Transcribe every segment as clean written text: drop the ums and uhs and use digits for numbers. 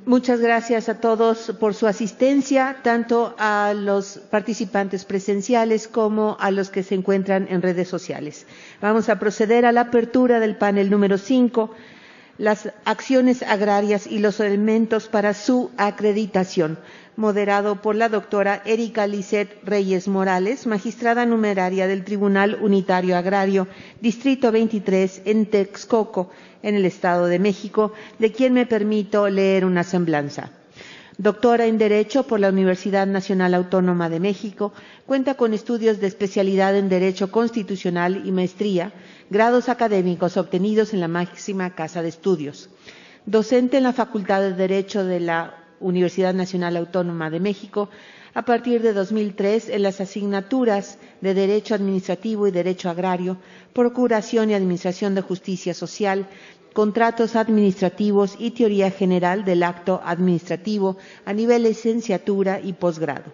Muchas gracias a todos por su asistencia, tanto a los participantes presenciales como a los que se encuentran en redes sociales. Vamos a proceder a la apertura del panel número 5, las acciones agrarias y los elementos para su acreditación, moderado por la doctora Erika Lisset Reyes Morales, magistrada numeraria del Tribunal Unitario Agrario, Distrito 23, en Texcoco, en el Estado de México, de quien me permito leer una semblanza. Doctora en Derecho por la Universidad Nacional Autónoma de México, cuenta con estudios de especialidad en Derecho Constitucional y maestría, grados académicos obtenidos en la máxima casa de estudios. Docente en la Facultad de Derecho de la Universidad Nacional Autónoma de México, a partir de 2003 en las asignaturas de Derecho Administrativo y Derecho Agrario, Procuración y Administración de Justicia Social, Contratos Administrativos y Teoría General del Acto Administrativo a nivel licenciatura y posgrado.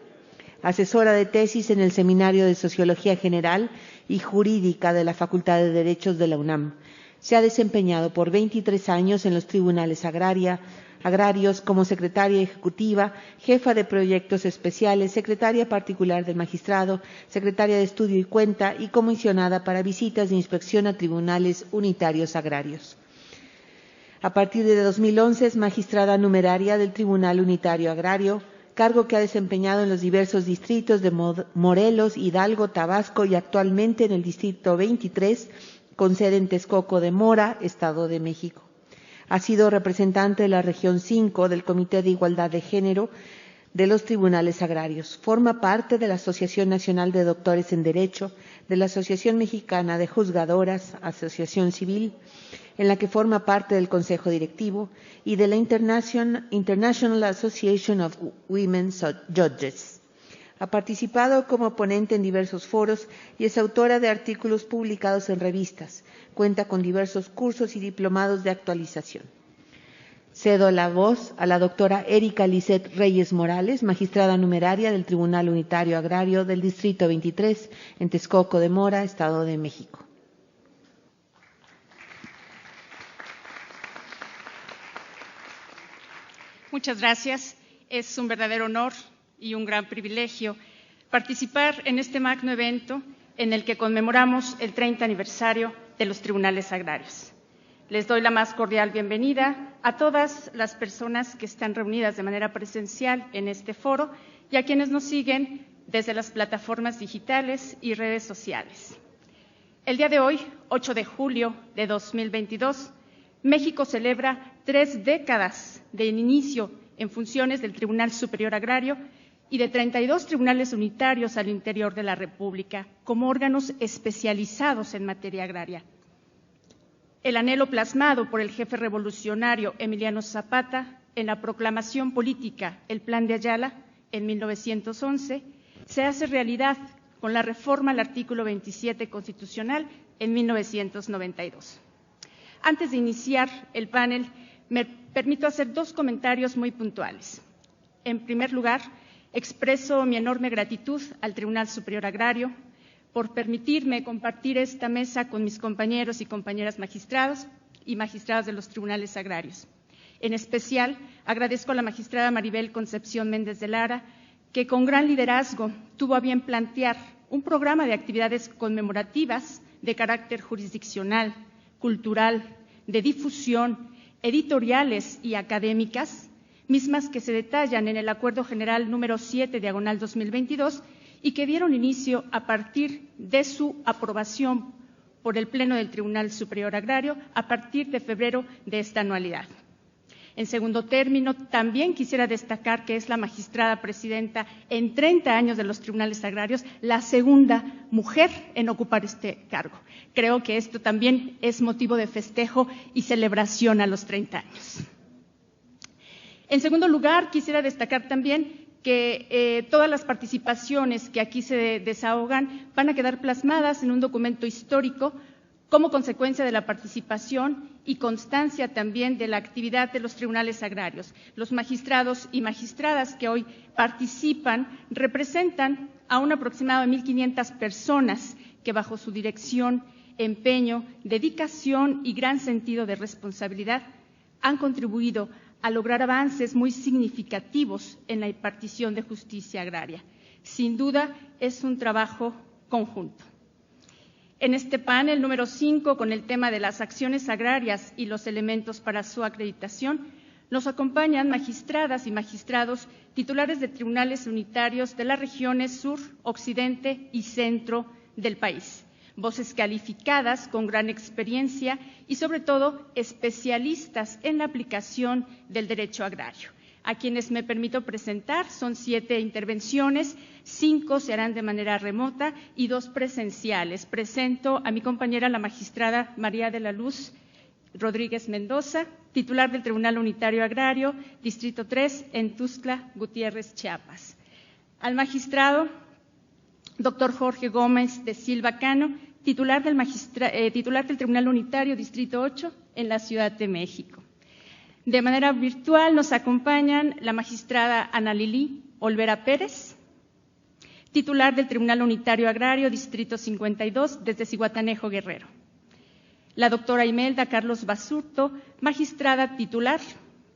Asesora de tesis en el Seminario de Sociología General y Jurídica de la Facultad de Derechos de la UNAM. Se ha desempeñado por 23 años en los tribunales agrarios como secretaria ejecutiva, jefa de proyectos especiales, secretaria particular del magistrado, secretaria de estudio y cuenta y comisionada para visitas de inspección a tribunales unitarios agrarios. A partir de 2011 es magistrada numeraria del Tribunal Unitario Agrario, cargo que ha desempeñado en los diversos distritos de Morelos, Hidalgo, Tabasco y actualmente en el Distrito 23, con sede en Texcoco de Mora, Estado de México. Ha sido representante de la Región 5 del Comité de Igualdad de Género de los Tribunales Agrarios. Forma parte de la Asociación Nacional de Doctores en Derecho, de la Asociación Mexicana de Juzgadoras, Asociación Civil, en la que forma parte del Consejo Directivo, y de la International Association of Women Judges. Ha participado como ponente en diversos foros y es autora de artículos publicados en revistas. Cuenta con diversos cursos y diplomados de actualización. Cedo la voz a la doctora Erika Lisset Reyes Morales, magistrada numeraria del Tribunal Unitario Agrario del Distrito 23, en Texcoco de Mora, Estado de México. Muchas gracias. Es un verdadero honor y un gran privilegio participar en este magno evento en el que conmemoramos el 30 aniversario de los tribunales agrarios. Les doy la más cordial bienvenida a todas las personas que están reunidas de manera presencial en este foro y a quienes nos siguen desde las plataformas digitales y redes sociales. El día de hoy, 8 de julio de 2022, México celebra 3 décadas de inicio en funciones del Tribunal Superior Agrario y de 32 tribunales unitarios al interior de la República como órganos especializados en materia agraria. El anhelo plasmado por el jefe revolucionario Emiliano Zapata en la proclamación política El Plan de Ayala en 1911 se hace realidad con la reforma al artículo 27 constitucional en 1992. Antes de iniciar el panel, me permito hacer 2 comentarios muy puntuales. En primer lugar, expreso mi enorme gratitud al Tribunal Superior Agrario por permitirme compartir esta mesa con mis compañeros y compañeras magistrados y magistradas de los tribunales agrarios. En especial, agradezco a la magistrada Maribel Concepción Méndez de Lara, que con gran liderazgo tuvo a bien plantear un programa de actividades conmemorativas de carácter jurisdiccional, cultural, de difusión, editoriales y académicas, mismas que se detallan en el Acuerdo General número 7/2022 y que dieron inicio a partir de su aprobación por el Pleno del Tribunal Superior Agrario a partir de febrero de esta anualidad. En segundo término, también quisiera destacar que es la magistrada presidenta en 30 años de los tribunales agrarios, la segunda mujer en ocupar este cargo. Creo que esto también es motivo de festejo y celebración a los 30 años. En segundo lugar, quisiera destacar también que todas las participaciones que aquí se desahogan van a quedar plasmadas en un documento histórico como consecuencia de la participación y constancia también de la actividad de los tribunales agrarios. Los magistrados y magistradas que hoy participan representan a un aproximado de 1.500 personas que bajo su dirección, empeño, dedicación y gran sentido de responsabilidad han contribuido a lograr avances muy significativos en la impartición de justicia agraria. Sin duda, es un trabajo conjunto. En este panel número 5, con el tema de las acciones agrarias y los elementos para su acreditación, nos acompañan magistradas y magistrados titulares de tribunales unitarios de las regiones sur, occidente y centro del país. Voces calificadas con gran experiencia y, sobre todo, especialistas en la aplicación del derecho agrario. A quienes me permito presentar son 7 intervenciones, 5 se harán de manera remota y 2 presenciales. Presento a mi compañera, la magistrada María de la Luz Rodríguez Mendoza, titular del Tribunal Unitario Agrario, Distrito 3, en Tuxtla Gutiérrez, Chiapas. Al magistrado Dr. Jorge Gómez de Silva Cano, titular del Tribunal Unitario Distrito 8 en la Ciudad de México. De manera virtual nos acompañan la magistrada Ana Lilí Olvera Pérez, titular del Tribunal Unitario Agrario Distrito 52 desde Zihuatanejo, Guerrero. La doctora Imelda Carlos Basurto, magistrada titular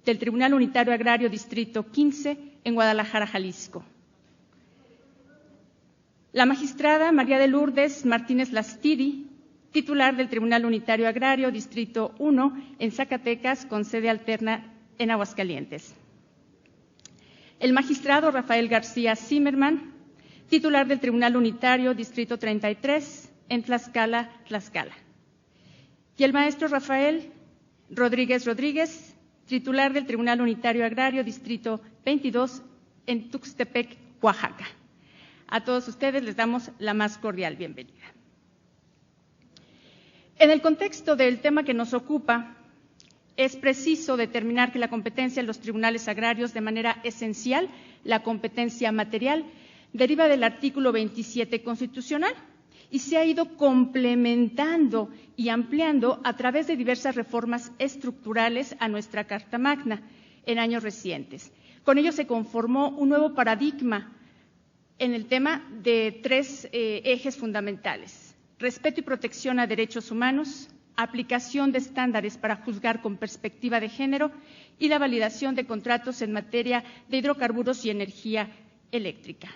del Tribunal Unitario Agrario Distrito 15 en Guadalajara, Jalisco. La magistrada María de Lourdes Martínez Lastiri, titular del Tribunal Unitario Agrario Distrito 1 en Zacatecas, con sede alterna en Aguascalientes. El magistrado Rafael García Zimmerman, titular del Tribunal Unitario Distrito 33 en Tlaxcala, Tlaxcala. Y el maestro Rafael Rodríguez, titular del Tribunal Unitario Agrario Distrito 22 en Tuxtepec, Oaxaca. A todos ustedes les damos la más cordial bienvenida. En el contexto del tema que nos ocupa, es preciso determinar que la competencia en los tribunales agrarios, de manera esencial, la competencia material, deriva del artículo 27 constitucional y se ha ido complementando y ampliando a través de diversas reformas estructurales a nuestra Carta Magna en años recientes. Con ello se conformó un nuevo paradigma en el tema de 3 ejes fundamentales: respeto y protección a derechos humanos, aplicación de estándares para juzgar con perspectiva de género y la validación de contratos en materia de hidrocarburos y energía eléctrica.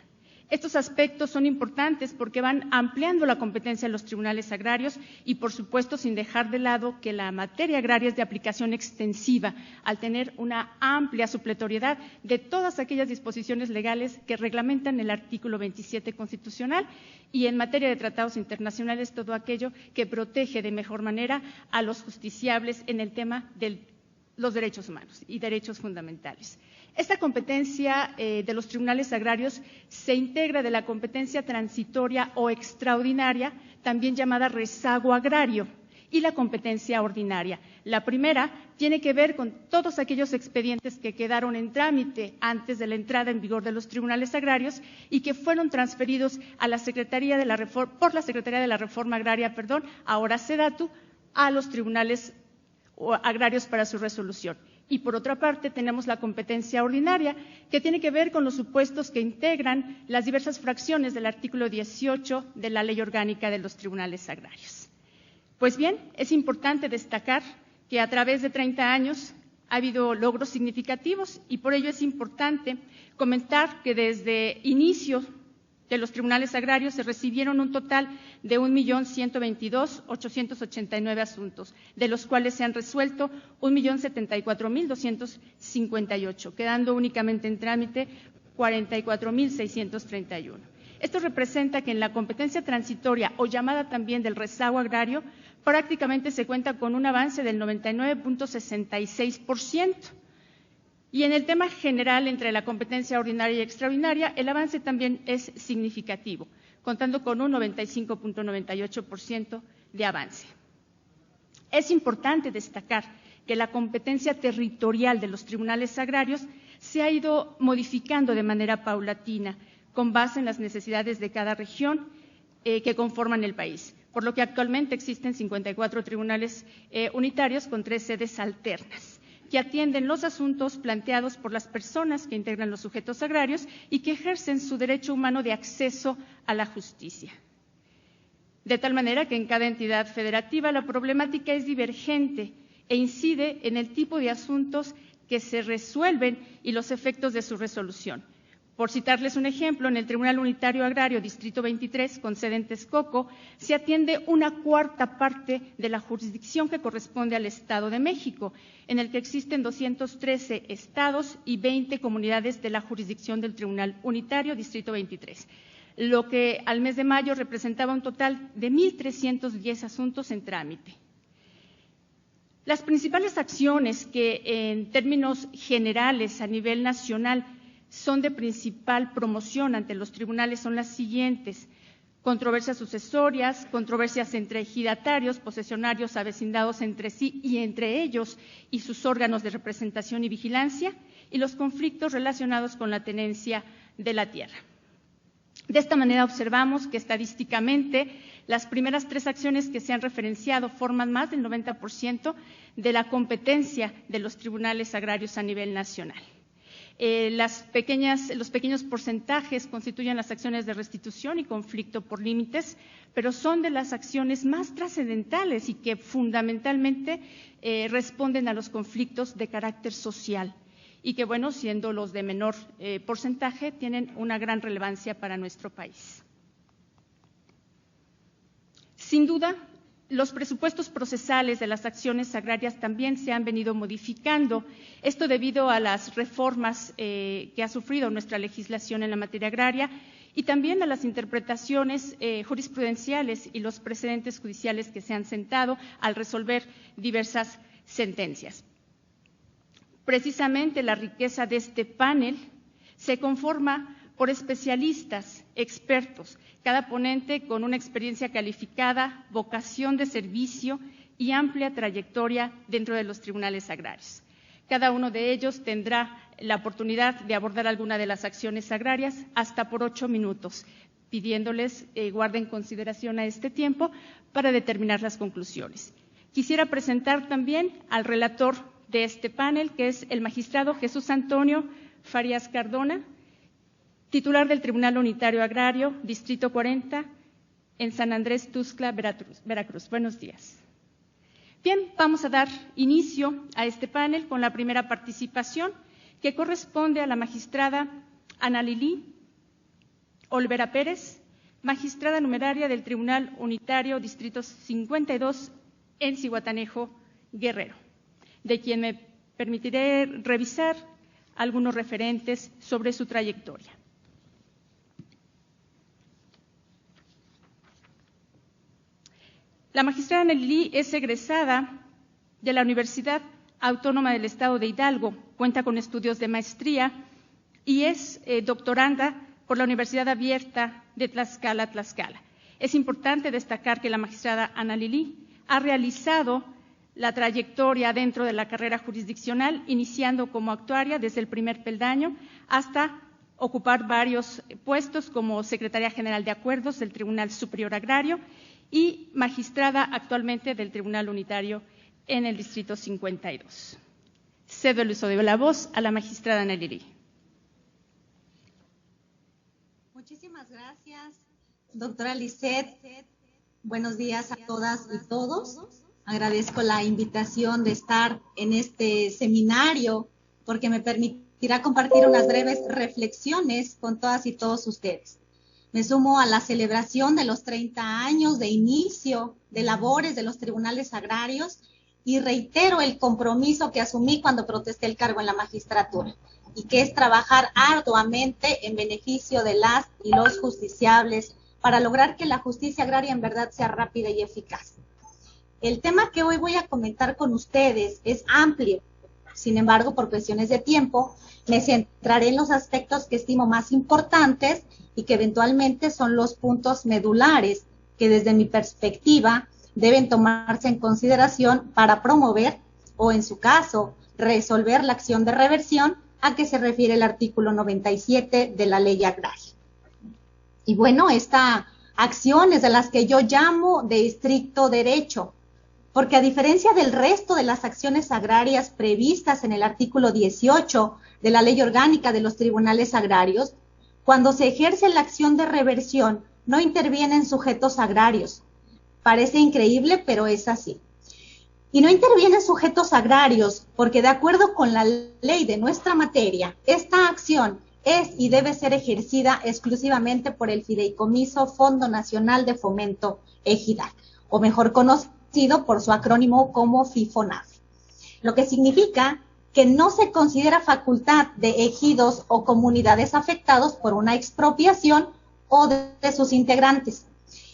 Estos aspectos son importantes porque van ampliando la competencia de los tribunales agrarios y, por supuesto, sin dejar de lado que la materia agraria es de aplicación extensiva, al tener una amplia supletoriedad de todas aquellas disposiciones legales que reglamentan el artículo 27 constitucional y, en materia de tratados internacionales, todo aquello que protege de mejor manera a los justiciables en el tema de los derechos humanos y derechos fundamentales. Esta competencia de los tribunales agrarios se integra de la competencia transitoria o extraordinaria, también llamada rezago agrario, y la competencia ordinaria. La primera tiene que ver con todos aquellos expedientes que quedaron en trámite antes de la entrada en vigor de los tribunales agrarios y que fueron transferidos a la Secretaría de la Reforma, por la Secretaría de la Reforma Agraria, ahora SEDATU, a los tribunales agrarios para su resolución. Y por otra parte tenemos la competencia ordinaria, que tiene que ver con los supuestos que integran las diversas fracciones del artículo 18 de la Ley Orgánica de los Tribunales Agrarios. Pues bien, es importante destacar que a través de 30 años ha habido logros significativos y por ello es importante comentar que desde inicio de los tribunales agrarios se recibieron un total de 1.122.889 asuntos, de los cuales se han resuelto 1.074.258, quedando únicamente en trámite 44.631. Esto representa que en la competencia transitoria o llamada también del rezago agrario, prácticamente se cuenta con un avance del 99.66%. Y en el tema general, entre la competencia ordinaria y extraordinaria, el avance también es significativo, contando con un 95.98% de avance. Es importante destacar que la competencia territorial de los tribunales agrarios se ha ido modificando de manera paulatina, con base en las necesidades de cada región que conforman el país, por lo que actualmente existen 54 tribunales unitarios con 3 sedes alternas, que atienden los asuntos planteados por las personas que integran los sujetos agrarios y que ejercen su derecho humano de acceso a la justicia. De tal manera que en cada entidad federativa la problemática es divergente e incide en el tipo de asuntos que se resuelven y los efectos de su resolución. Por citarles un ejemplo, en el Tribunal Unitario Agrario Distrito 23, con sede en Texcoco, se atiende una cuarta parte de la jurisdicción que corresponde al Estado de México, en el que existen 213 estados y 20 comunidades de la jurisdicción del Tribunal Unitario Distrito 23, lo que al mes de mayo representaba un total de 1,310 asuntos en trámite. Las principales acciones que en términos generales a nivel nacional son de principal promoción ante los tribunales son las siguientes: controversias sucesorias, controversias entre ejidatarios, posesionarios avecindados entre sí y entre ellos y sus órganos de representación y vigilancia, y los conflictos relacionados con la tenencia de la tierra. De esta manera observamos que estadísticamente las primeras 3 acciones que se han referenciado forman más del 90% de la competencia de los tribunales agrarios a nivel nacional. Los pequeños porcentajes constituyen las acciones de restitución y conflicto por límites, pero son de las acciones más trascendentales y que fundamentalmente responden a los conflictos de carácter social y que, bueno, siendo los de menor porcentaje, tienen una gran relevancia para nuestro país. Sin duda, los presupuestos procesales de las acciones agrarias también se han venido modificando, esto debido a las reformas que ha sufrido nuestra legislación en la materia agraria y también a las interpretaciones jurisprudenciales y los precedentes judiciales que se han sentado al resolver diversas sentencias. Precisamente la riqueza de este panel se conforma por especialistas, expertos, cada ponente con una experiencia calificada, vocación de servicio y amplia trayectoria dentro de los tribunales agrarios. Cada uno de ellos tendrá la oportunidad de abordar alguna de las acciones agrarias hasta por 8 minutos, pidiéndoles guarden consideración a este tiempo para determinar las conclusiones. Quisiera presentar también al relator de este panel, que es el magistrado Jesús Antonio Farías Cardona, titular del Tribunal Unitario Agrario, Distrito 40, en San Andrés Tuxtla, Veracruz. Buenos días. Bien, vamos a dar inicio a este panel con la primera participación, que corresponde a la magistrada Ana Lili Olvera Pérez, magistrada numeraria del Tribunal Unitario Distrito 52 en Zihuatanejo, Guerrero, de quien me permitiré revisar algunos referentes sobre su trayectoria. La magistrada Ana Lili es egresada de la Universidad Autónoma del Estado de Hidalgo, cuenta con estudios de maestría y es doctoranda por la Universidad Abierta de Tlaxcala, Tlaxcala. Es importante destacar que la magistrada Ana Lili ha realizado la trayectoria dentro de la carrera jurisdiccional, iniciando como actuaria desde el primer peldaño hasta ocupar varios puestos como Secretaría General de Acuerdos del Tribunal Superior Agrario y magistrada actualmente del Tribunal Unitario en el Distrito 52. Cedo el uso de la voz a la magistrada Ana Lili. Muchísimas gracias, doctora Lisset. Buenos días a todas y todos. Agradezco la invitación de estar en este seminario porque me permitirá compartir unas breves reflexiones con todas y todos ustedes. Me sumo a la celebración de los 30 años de inicio de labores de los tribunales agrarios y reitero el compromiso que asumí cuando protesté el cargo en la magistratura, y que es trabajar arduamente en beneficio de las y los justiciables para lograr que la justicia agraria en verdad sea rápida y eficaz. El tema que hoy voy a comentar con ustedes es amplio. Sin embargo, por cuestiones de tiempo, me centraré en los aspectos que estimo más importantes y que eventualmente son los puntos medulares que desde mi perspectiva deben tomarse en consideración para promover o, en su caso, resolver la acción de reversión a que se refiere el artículo 97 de la Ley Agraria. Y bueno, esta acción es de las que yo llamo de estricto derecho, porque a diferencia del resto de las acciones agrarias previstas en el artículo 18 de la Ley Orgánica de los Tribunales Agrarios, cuando se ejerce la acción de reversión no intervienen sujetos agrarios. Parece increíble, pero es así. Y no intervienen sujetos agrarios, porque de acuerdo con la ley de nuestra materia, esta acción es y debe ser ejercida exclusivamente por el Fideicomiso Fondo Nacional de Fomento Ejidal, o mejor conocido por su acrónimo como FIFONAFE, lo que significa que no se considera facultad de ejidos o comunidades afectados por una expropiación o de sus integrantes.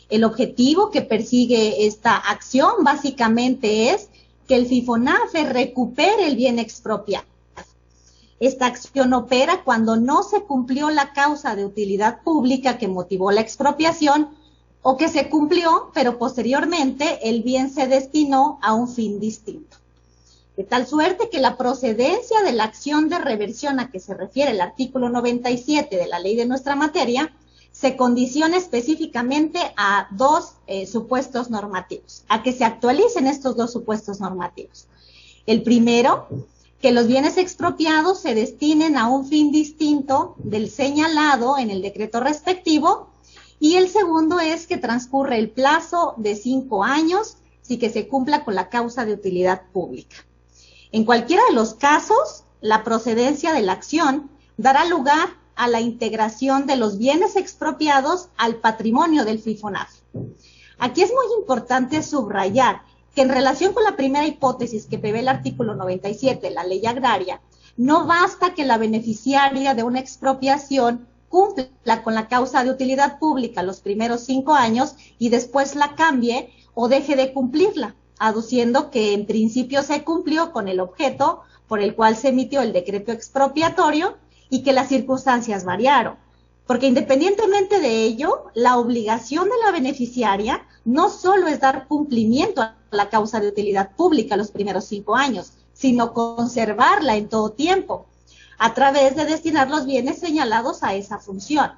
El objetivo que persigue esta acción básicamente es que el FIFONAFE recupere el bien expropiado. Esta acción opera cuando no se cumplió la causa de utilidad pública que motivó la expropiación o que se cumplió, pero posteriormente el bien se destinó a un fin distinto. De tal suerte que la procedencia de la acción de reversión a que se refiere el artículo 97 de la ley de nuestra materia se condiciona específicamente a dos supuestos normativos, a que se actualicen estos dos supuestos normativos. El primero, que los bienes expropiados se destinen a un fin distinto del señalado en el decreto respectivo, y el segundo es que transcurre el plazo de 5 años y que se cumpla con la causa de utilidad pública. En cualquiera de los casos, la procedencia de la acción dará lugar a la integración de los bienes expropiados al patrimonio del FIFONAFE. Aquí es muy importante subrayar que en relación con la primera hipótesis que prevé el artículo 97 de la ley agraria, no basta que la beneficiaria de una expropiación cumpla con la causa de utilidad pública los primeros 5 años y después la cambie o deje de cumplirla, aduciendo que en principio se cumplió con el objeto por el cual se emitió el decreto expropiatorio y que las circunstancias variaron. Porque independientemente de ello, la obligación de la beneficiaria no solo es dar cumplimiento a la causa de utilidad pública los primeros 5 años, sino conservarla en todo tiempo, a través de destinar los bienes señalados a esa función.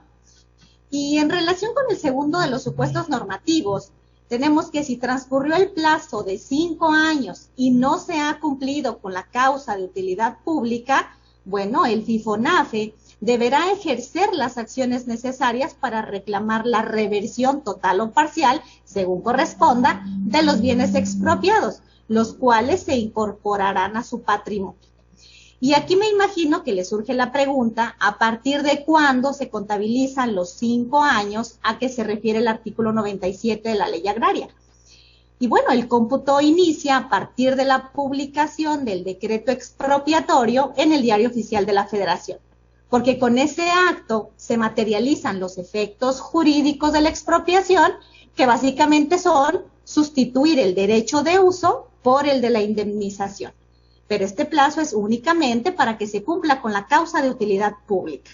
Y en relación con el segundo de los supuestos normativos, tenemos que si transcurrió el plazo de 5 años y no se ha cumplido con la causa de utilidad pública, bueno, el FIFONAFE deberá ejercer las acciones necesarias para reclamar la reversión total o parcial, según corresponda, de los bienes expropiados, los cuales se incorporarán a su patrimonio. Y aquí me imagino que le surge la pregunta, ¿a partir de cuándo se contabilizan los 5 años a que se refiere el artículo 97 de la ley agraria? Y bueno, el cómputo inicia a partir de la publicación del decreto expropiatorio en el Diario Oficial de la Federación, porque con ese acto se materializan los efectos jurídicos de la expropiación, que básicamente son sustituir el derecho de uso por el de la indemnización. Pero este plazo es únicamente para que se cumpla con la causa de utilidad pública.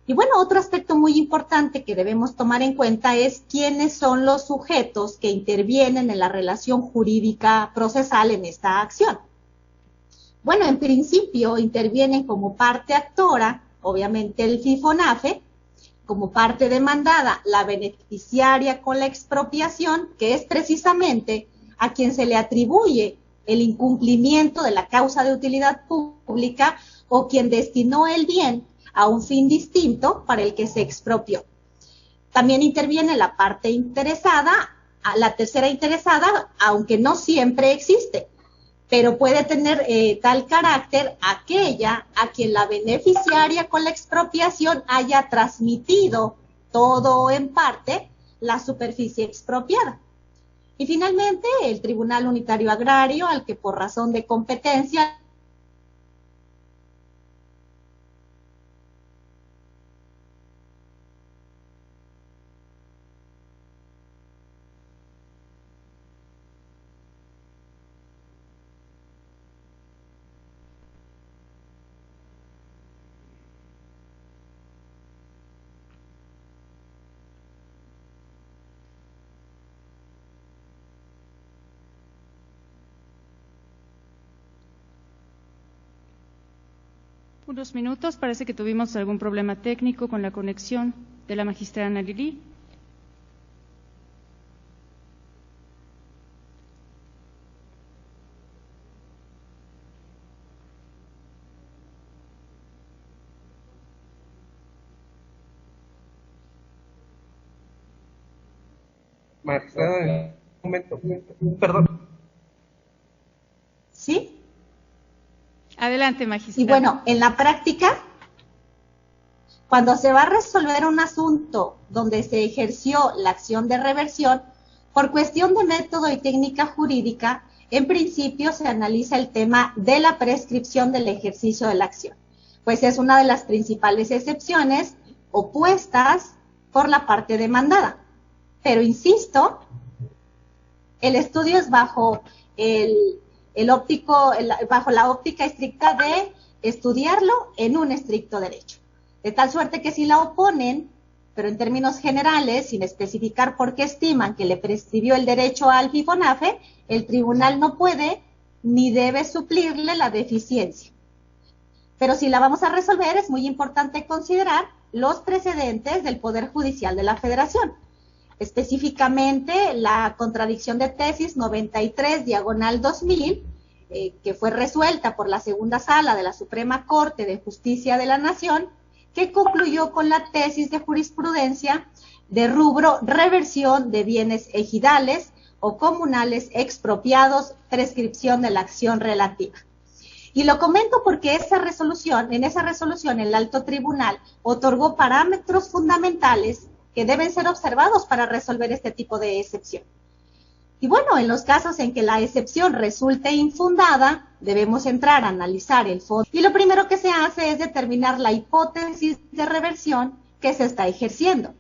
Y bueno, otro aspecto muy importante que debemos tomar en cuenta es quiénes son los sujetos que intervienen en la relación jurídica procesal en esta acción. Bueno, en principio intervienen como parte actora, obviamente el FIFONAFE, como parte demandada la beneficiaria con la expropiación, que es precisamente a quien se le atribuye el incumplimiento de la causa de utilidad pública o quien destinó el bien a un fin distinto para el que se expropió. También interviene la parte interesada, la tercera interesada, aunque no siempre existe, pero puede tener tal carácter aquella a quien la beneficiaria con la expropiación haya transmitido todo o en parte la superficie expropiada. Y finalmente, el Tribunal Unitario Agrario, al que por razón de competencia Unos minutos, parece que tuvimos algún problema técnico con la conexión de la magistrada Ana Lili. Magistrada, un momento, perdón. Adelante, magistrada. Y bueno, en la práctica, cuando se va a resolver un asunto donde se ejerció la acción de reversión, por cuestión de método y técnica jurídica, en principio se analiza el tema de la prescripción del ejercicio de la acción, pues es una de las principales excepciones opuestas por la parte demandada. Pero insisto, el estudio es bajo bajo la óptica estricta de estudiarlo en un estricto derecho. De tal suerte que si la oponen, pero en términos generales, sin especificar por qué estiman que le prescribió el derecho al FIFONAFE, el tribunal no puede ni debe suplirle la deficiencia. Pero si la vamos a resolver, es muy importante considerar los precedentes del Poder Judicial de la Federación. Específicamente, la contradicción de tesis 93/2000, que fue resuelta por la segunda sala de la Suprema Corte de Justicia de la Nación, que concluyó con la tesis de jurisprudencia de rubro reversión de bienes ejidales o comunales expropiados, prescripción de la acción relativa. Y lo comento porque en esa resolución el alto tribunal otorgó parámetros fundamentales que deben ser observados para resolver este tipo de excepción. Y bueno, en los casos en que la excepción resulte infundada, debemos entrar a analizar el fondo. Y lo primero que se hace es determinar la hipótesis de reversión que se está ejerciendo.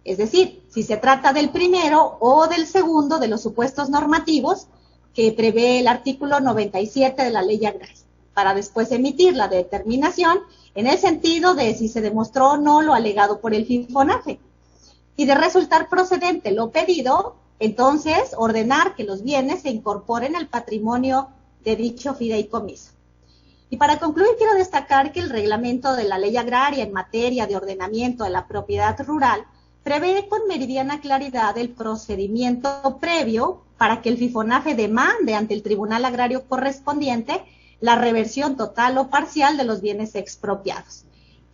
Es decir, si se trata del primero o del segundo de los supuestos normativos que prevé el artículo 97 de la Ley Agraria, para después emitir la determinación en el sentido de si se demostró o no lo alegado por el FIFONAFE. Y de resultar procedente lo pedido, entonces ordenar que los bienes se incorporen al patrimonio de dicho fideicomiso. Y para concluir, quiero destacar que el reglamento de la Ley Agraria en materia de ordenamiento de la propiedad rural prevé con meridiana claridad el procedimiento previo para que el FIFONAFE demande ante el Tribunal Agrario correspondiente la reversión total o parcial de los bienes expropiados,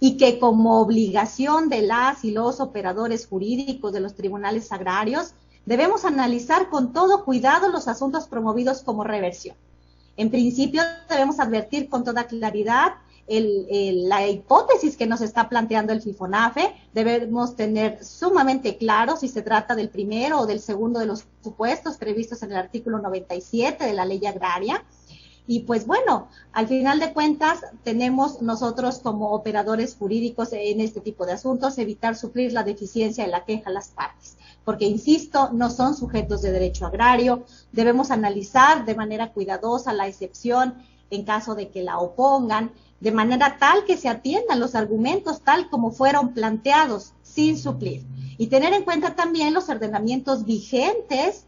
y que como obligación de las y los operadores jurídicos de los tribunales agrarios debemos analizar con todo cuidado los asuntos promovidos como reversión. En principio debemos advertir con toda claridad la hipótesis que nos está planteando el FIFONAFE. Debemos tener sumamente claro si se trata del primero o del segundo de los supuestos previstos en el artículo 97 de la Ley Agraria. Y pues bueno, al final de cuentas tenemos nosotros como operadores jurídicos en este tipo de asuntos evitar suplir la deficiencia de la queja a las partes, porque insisto, no son sujetos de derecho agrario. Debemos analizar de manera cuidadosa la excepción en caso de que la opongan, de manera tal que se atiendan los argumentos tal como fueron planteados, sin suplir. Y tener en cuenta también los ordenamientos vigentes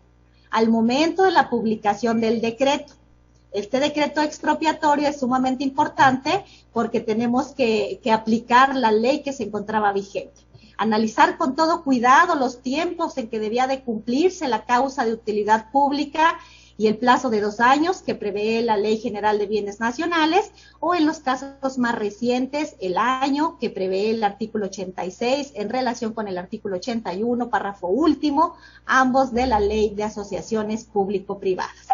al momento de la publicación del decreto. Este decreto expropiatorio es sumamente importante porque tenemos que aplicar la ley que se encontraba vigente. Analizar con todo cuidado los tiempos en que debía de cumplirse la causa de utilidad pública y el plazo de 2 años que prevé la Ley General de Bienes Nacionales, o en los casos más recientes, el año que prevé el artículo 86 en relación con el artículo 81, párrafo último, ambos de la Ley de Asociaciones Público-Privadas.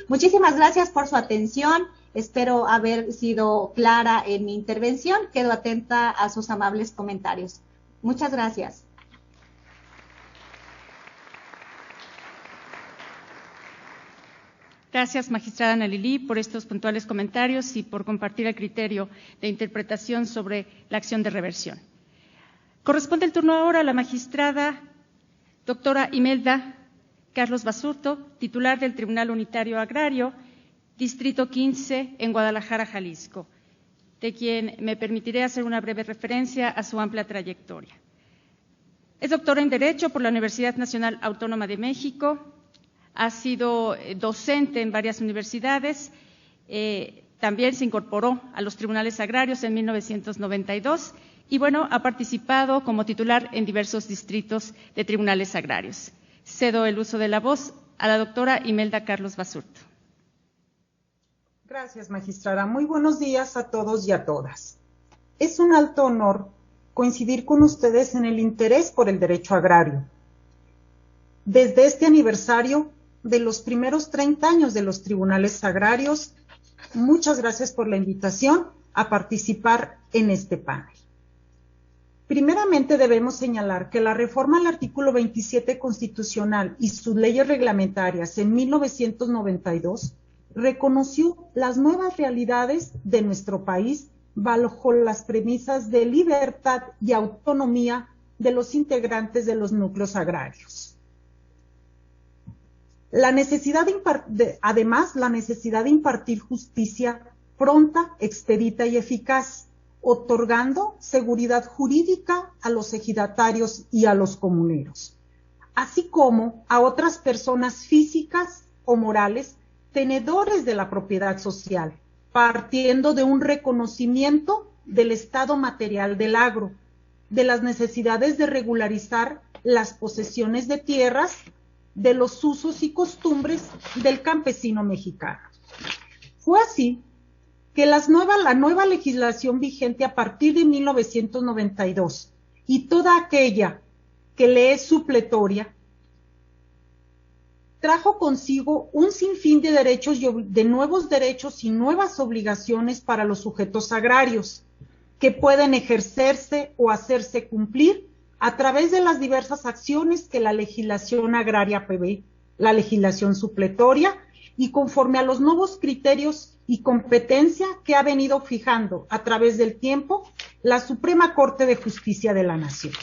Muchísimas gracias por su atención. Espero haber sido clara en mi intervención. Quedo atenta a sus amables comentarios. Muchas gracias. Gracias, magistrada Ana Lili, por estos puntuales comentarios y por compartir el criterio de interpretación sobre la acción de reversión. Corresponde el turno ahora a la magistrada doctora Imelda Carlos Basurto, titular del Tribunal Unitario Agrario, Distrito 15, en Guadalajara, Jalisco, de quien me permitiré hacer una breve referencia a su amplia trayectoria. Es doctora en Derecho por la Universidad Nacional Autónoma de México, ha sido docente en varias universidades, también se incorporó a los tribunales agrarios en 1992 y, bueno, ha participado como titular en diversos distritos de tribunales agrarios. Cedo el uso de la voz a la doctora Imelda Carlos Basurto. Gracias, magistrada. Muy buenos días a todos y a todas. Es un alto honor coincidir con ustedes en el interés por el derecho agrario. Desde este aniversario de los primeros 30 años de los tribunales agrarios, muchas gracias por la invitación a participar en este panel. Primeramente debemos señalar que la reforma al artículo 27 constitucional y sus leyes reglamentarias en 1992 reconoció las nuevas realidades de nuestro país bajo las premisas de libertad y autonomía de los integrantes de los núcleos agrarios. Además, la necesidad de impartir justicia pronta, expedita y eficaz, otorgando seguridad jurídica a los ejidatarios y a los comuneros, así como a otras personas físicas o morales tenedores de la propiedad social, partiendo de un reconocimiento del estado material del agro, de las necesidades de regularizar las posesiones de tierras, de los usos y costumbres del campesino mexicano. Fue así que la nueva legislación vigente a partir de 1992 y toda aquella que le es supletoria, trajo consigo un sinfín de derechos, de nuevos derechos y nuevas obligaciones para los sujetos agrarios, que pueden ejercerse o hacerse cumplir a través de las diversas acciones que la legislación agraria prevé, la legislación supletoria, y conforme a los nuevos criterios y competencia que ha venido fijando a través del tiempo la Suprema Corte de Justicia de la Nación.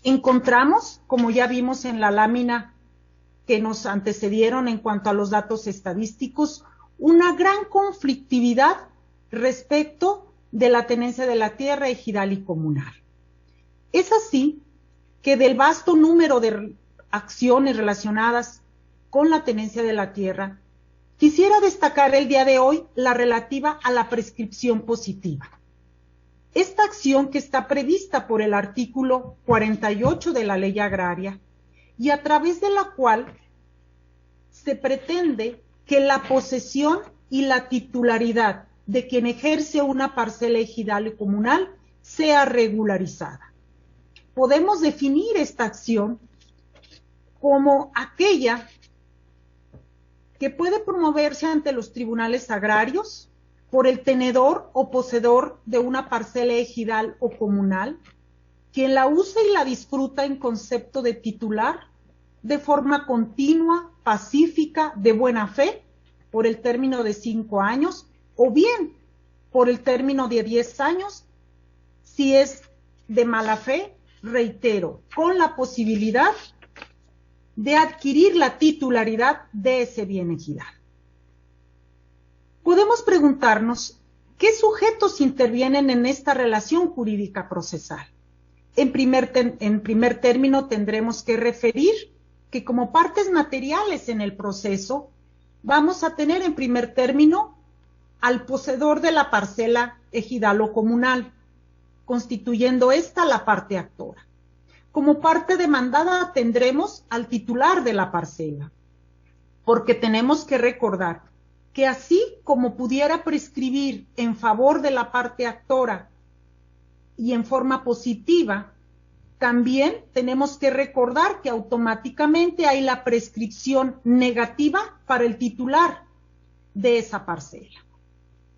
Encontramos, como ya vimos en la lámina que nos antecedieron en cuanto a los datos estadísticos, una gran conflictividad respecto de la tenencia de la tierra ejidal y comunal. Es así que del vasto número de acciones relacionadas con la tenencia de la tierra, quisiera destacar el día de hoy la relativa a la prescripción positiva. Esta acción que está prevista por el artículo 48 de la Ley Agraria y a través de la cual se pretende que la posesión y la titularidad de quien ejerce una parcela ejidal y comunal sea regularizada. Podemos definir esta acción como aquella que puede promoverse ante los tribunales agrarios por el tenedor o poseedor de una parcela ejidal o comunal, quien la usa y la disfruta en concepto de titular, de forma continua, pacífica, de buena fe, por el término de 5 años, o bien por el término de 10 años, si es de mala fe, reitero, con la posibilidad de adquirir la titularidad de ese bien ejidal. Podemos preguntarnos, ¿qué sujetos intervienen en esta relación jurídica procesal? En primer término, tendremos que referir que como partes materiales en el proceso, vamos a tener en primer término al poseedor de la parcela ejidal o comunal, constituyendo esta la parte actora. Como parte demandada tendremos al titular de la parcela, porque tenemos que recordar que así como pudiera prescribir en favor de la parte actora y en forma positiva, también tenemos que recordar que automáticamente hay la prescripción negativa para el titular de esa parcela.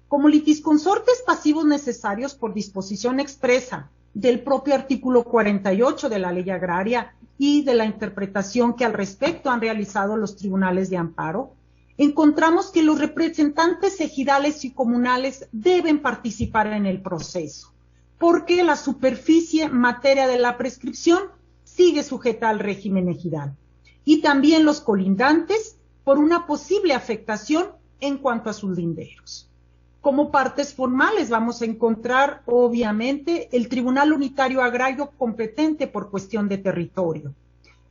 Como litisconsortes pasivos necesarios por disposición expresa del propio artículo 48 de la Ley Agraria y de la interpretación que al respecto han realizado los tribunales de amparo, encontramos que los representantes ejidales y comunales deben participar en el proceso, porque la superficie materia de la prescripción sigue sujeta al régimen ejidal, y también los colindantes por una posible afectación en cuanto a sus linderos. Como partes formales vamos a encontrar, obviamente, el Tribunal Unitario Agrario competente por cuestión de territorio,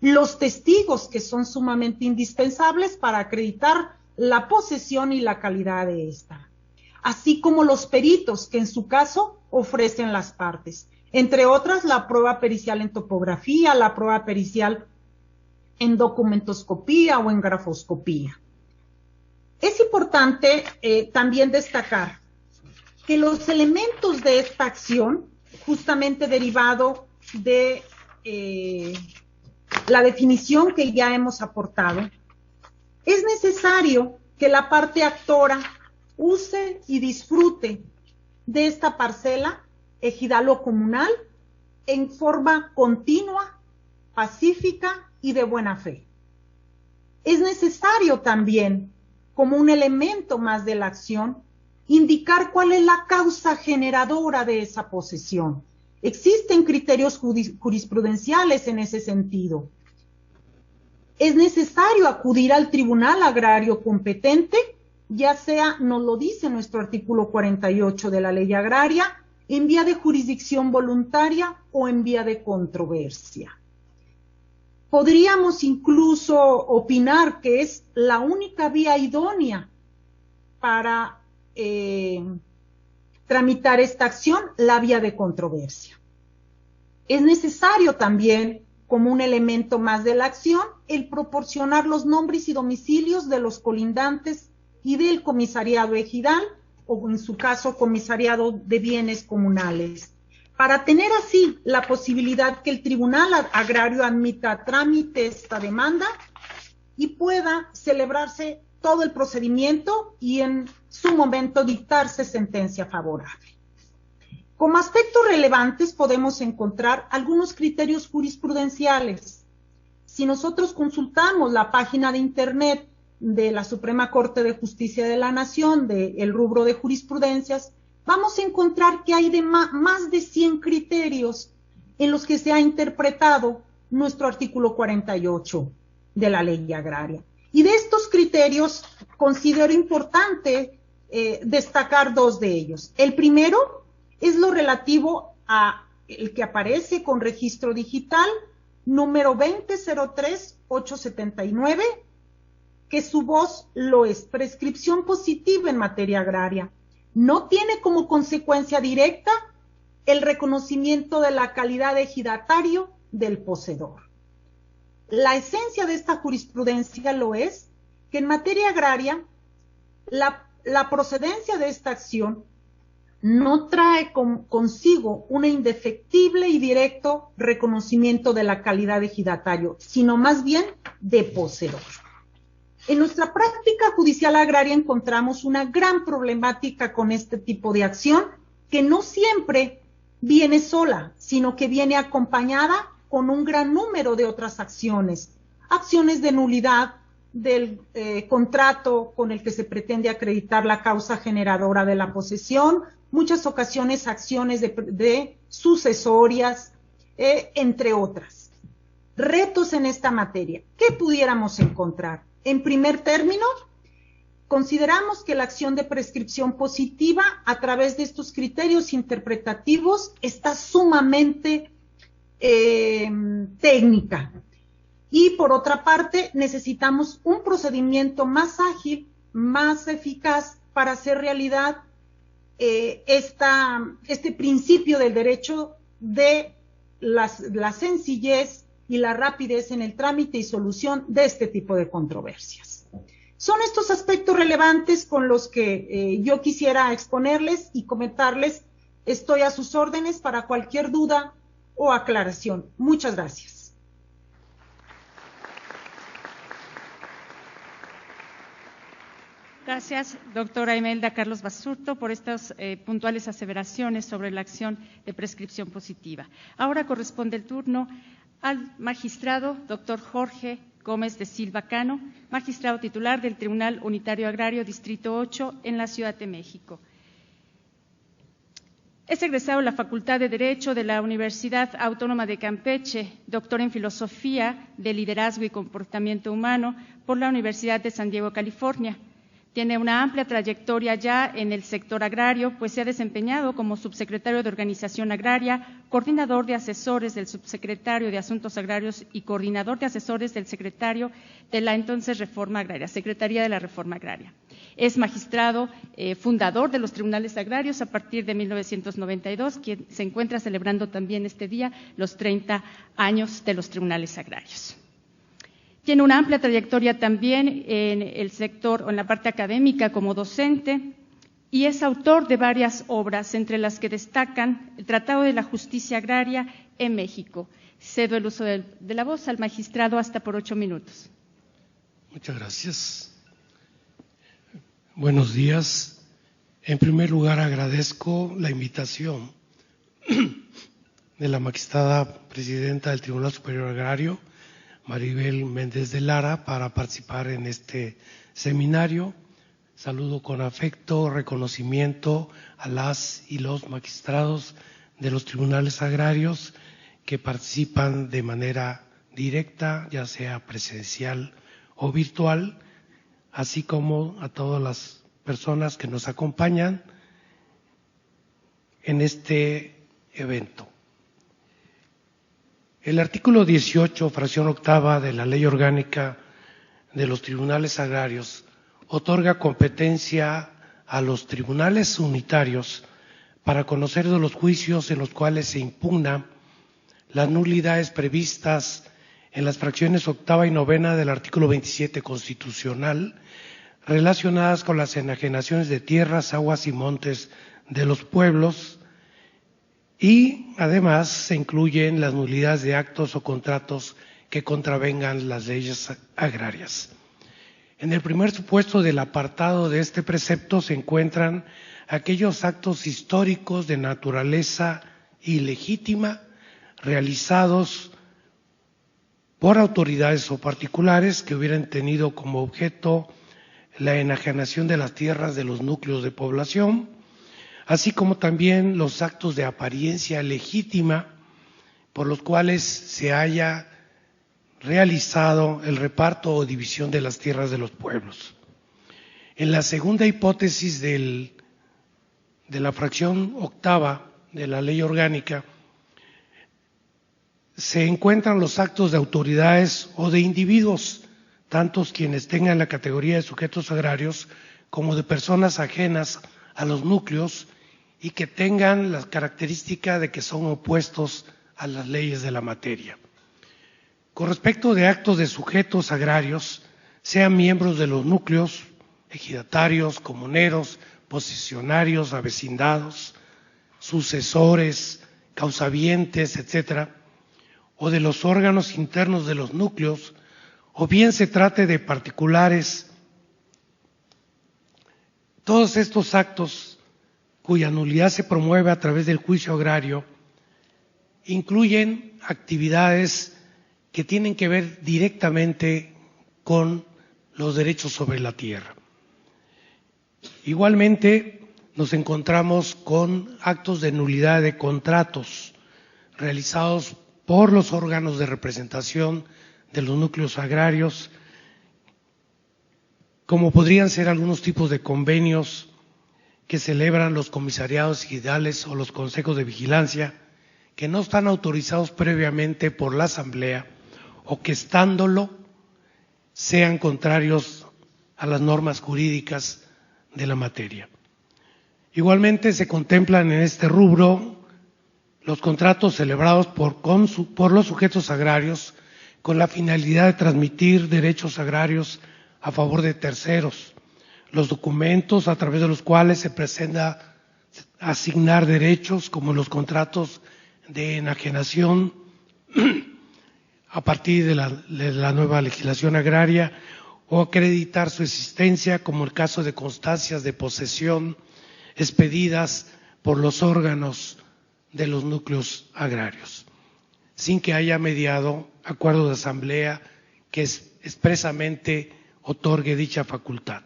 los testigos que son sumamente indispensables para acreditar la posesión y la calidad de esta, así como los peritos que en su caso ofrecen las partes, entre otras la prueba pericial en topografía, la prueba pericial en documentoscopía o en grafoscopía. Es importante también destacar que los elementos de esta acción, justamente derivado de la definición que ya hemos aportado, es necesario que la parte actora use y disfrute de esta parcela ejidal o comunal en forma continua, pacífica y de buena fe. Es necesario también, como un elemento más de la acción, indicar cuál es la causa generadora de esa posesión. Existen criterios jurisprudenciales en ese sentido. Es necesario acudir al tribunal agrario competente, ya sea, nos lo dice nuestro artículo 48 de la ley agraria, en vía de jurisdicción voluntaria o en vía de controversia. Podríamos incluso opinar que es la única vía idónea para tramitar esta acción, la vía de controversia. Es necesario también, como un elemento más de la acción, el proporcionar los nombres y domicilios de los colindantes y del comisariado ejidal, o en su caso, comisariado de bienes comunales, para tener así la posibilidad que el Tribunal Agrario admita a trámite esta demanda y pueda celebrarse todo el procedimiento y en su momento dictarse sentencia favorable. Como aspectos relevantes podemos encontrar algunos criterios jurisprudenciales. Si nosotros consultamos la página de internet de la Suprema Corte de Justicia de la Nación, del rubro de jurisprudencias, vamos a encontrar que hay más de 100 criterios en los que se ha interpretado nuestro artículo 48 de la ley agraria. Y de estos criterios considero importante destacar dos de ellos. El primero es lo relativo a el que aparece con registro digital, número 20.03.879, que su voz lo es, prescripción positiva en materia agraria. No tiene como consecuencia directa el reconocimiento de la calidad de ejidatario del poseedor. La esencia de esta jurisprudencia lo es que en materia agraria la procedencia de esta acción no trae consigo un indefectible y directo reconocimiento de la calidad de ejidatario, sino más bien de poseedor. En nuestra práctica judicial agraria encontramos una gran problemática con este tipo de acción, que no siempre viene sola, sino que viene acompañada con un gran número de otras acciones. Acciones de nulidad del contrato con el que se pretende acreditar la causa generadora de la posesión, muchas ocasiones acciones de sucesorias, entre otras. Retos en esta materia. ¿Qué pudiéramos encontrar? En primer término, consideramos que la acción de prescripción positiva a través de estos criterios interpretativos está sumamente técnica. Y por otra parte, necesitamos un procedimiento más ágil, más eficaz para hacer realidad este principio del derecho de la sencillez y la rapidez en el trámite y solución de este tipo de controversias. Son estos aspectos relevantes con los que yo quisiera exponerles y comentarles. Estoy a sus órdenes para cualquier duda o aclaración. Muchas gracias. Gracias, doctora Imelda Carlos Basurto, por estas puntuales aseveraciones sobre la acción de prescripción positiva. Ahora corresponde el turno al magistrado doctor Jorge Gómez de Silva Cano, magistrado titular del Tribunal Unitario Agrario Distrito 8 en la Ciudad de México. Es egresado de la Facultad de Derecho de la Universidad Autónoma de Campeche, doctor en Filosofía de Liderazgo y Comportamiento Humano por la Universidad de San Diego, California. Tiene una amplia trayectoria ya en el sector agrario, pues se ha desempeñado como subsecretario de Organización Agraria, coordinador de asesores del subsecretario de Asuntos Agrarios y coordinador de asesores del secretario de la entonces Reforma Agraria, Secretaría de la Reforma Agraria. Es magistrado fundador de los tribunales agrarios a partir de 1992, quien se encuentra celebrando también este día los 30 años de los tribunales agrarios. Tiene una amplia trayectoria también en el sector o en la parte académica como docente y es autor de varias obras, entre las que destacan el Tratado de la Justicia Agraria en México. Cedo el uso de la voz al magistrado hasta por 8 minutos. Muchas gracias. Buenos días En primer lugar, agradezco la invitación de la magistrada presidenta del Tribunal Superior Agrario, Maribel Méndez de Lara, para participar en este seminario. Saludo con afecto, reconocimiento a las y los magistrados de los tribunales agrarios que participan de manera directa, ya sea presencial o virtual, así como a todas las personas que nos acompañan en este evento. El artículo 18, fracción octava de la Ley Orgánica de los Tribunales Agrarios otorga competencia a los tribunales unitarios para conocer de los juicios en los cuales se impugna las nulidades previstas en las fracciones octava y novena del artículo 27 constitucional relacionadas con las enajenaciones de tierras, aguas y montes de los pueblos, y además se incluyen las nulidades de actos o contratos que contravengan las leyes agrarias. En el primer supuesto del apartado de este precepto se encuentran aquellos actos históricos de naturaleza ilegítima realizados por autoridades o particulares que hubieran tenido como objeto la enajenación de las tierras de los núcleos de población, así como también los actos de apariencia legítima por los cuales se haya realizado el reparto o división de las tierras de los pueblos. En la segunda hipótesis de la fracción octava de la Ley Orgánica se encuentran los actos de autoridades o de individuos, tantos quienes tengan la categoría de sujetos agrarios como de personas ajenas a los núcleos y que tengan la característica de que son opuestos a las leyes de la materia. Con respecto de actos de sujetos agrarios, sean miembros de los núcleos, ejidatarios, comuneros, posesionarios, avecindados, sucesores, causavientes, etcétera, o de los órganos internos de los núcleos, o bien se trate de particulares, todos estos actos cuya nulidad se promueve a través del juicio agrario incluyen actividades que tienen que ver directamente con los derechos sobre la tierra. Igualmente nos encontramos con actos de nulidad de contratos realizados por los órganos de representación de los núcleos agrarios, como podrían ser algunos tipos de convenios que celebran los comisariados ejidales o los consejos de vigilancia, que no están autorizados previamente por la Asamblea o que estándolo sean contrarios a las normas jurídicas de la materia. Igualmente se contemplan en este rubro los contratos celebrados por los sujetos agrarios con la finalidad de transmitir derechos agrarios a favor de terceros, los documentos a través de los cuales se presenta asignar derechos como los contratos de enajenación a partir de la nueva legislación agraria o acreditar su existencia como el caso de constancias de posesión expedidas por los órganos de los núcleos agrarios, sin que haya mediado acuerdo de asamblea que expresamente otorgue dicha facultad.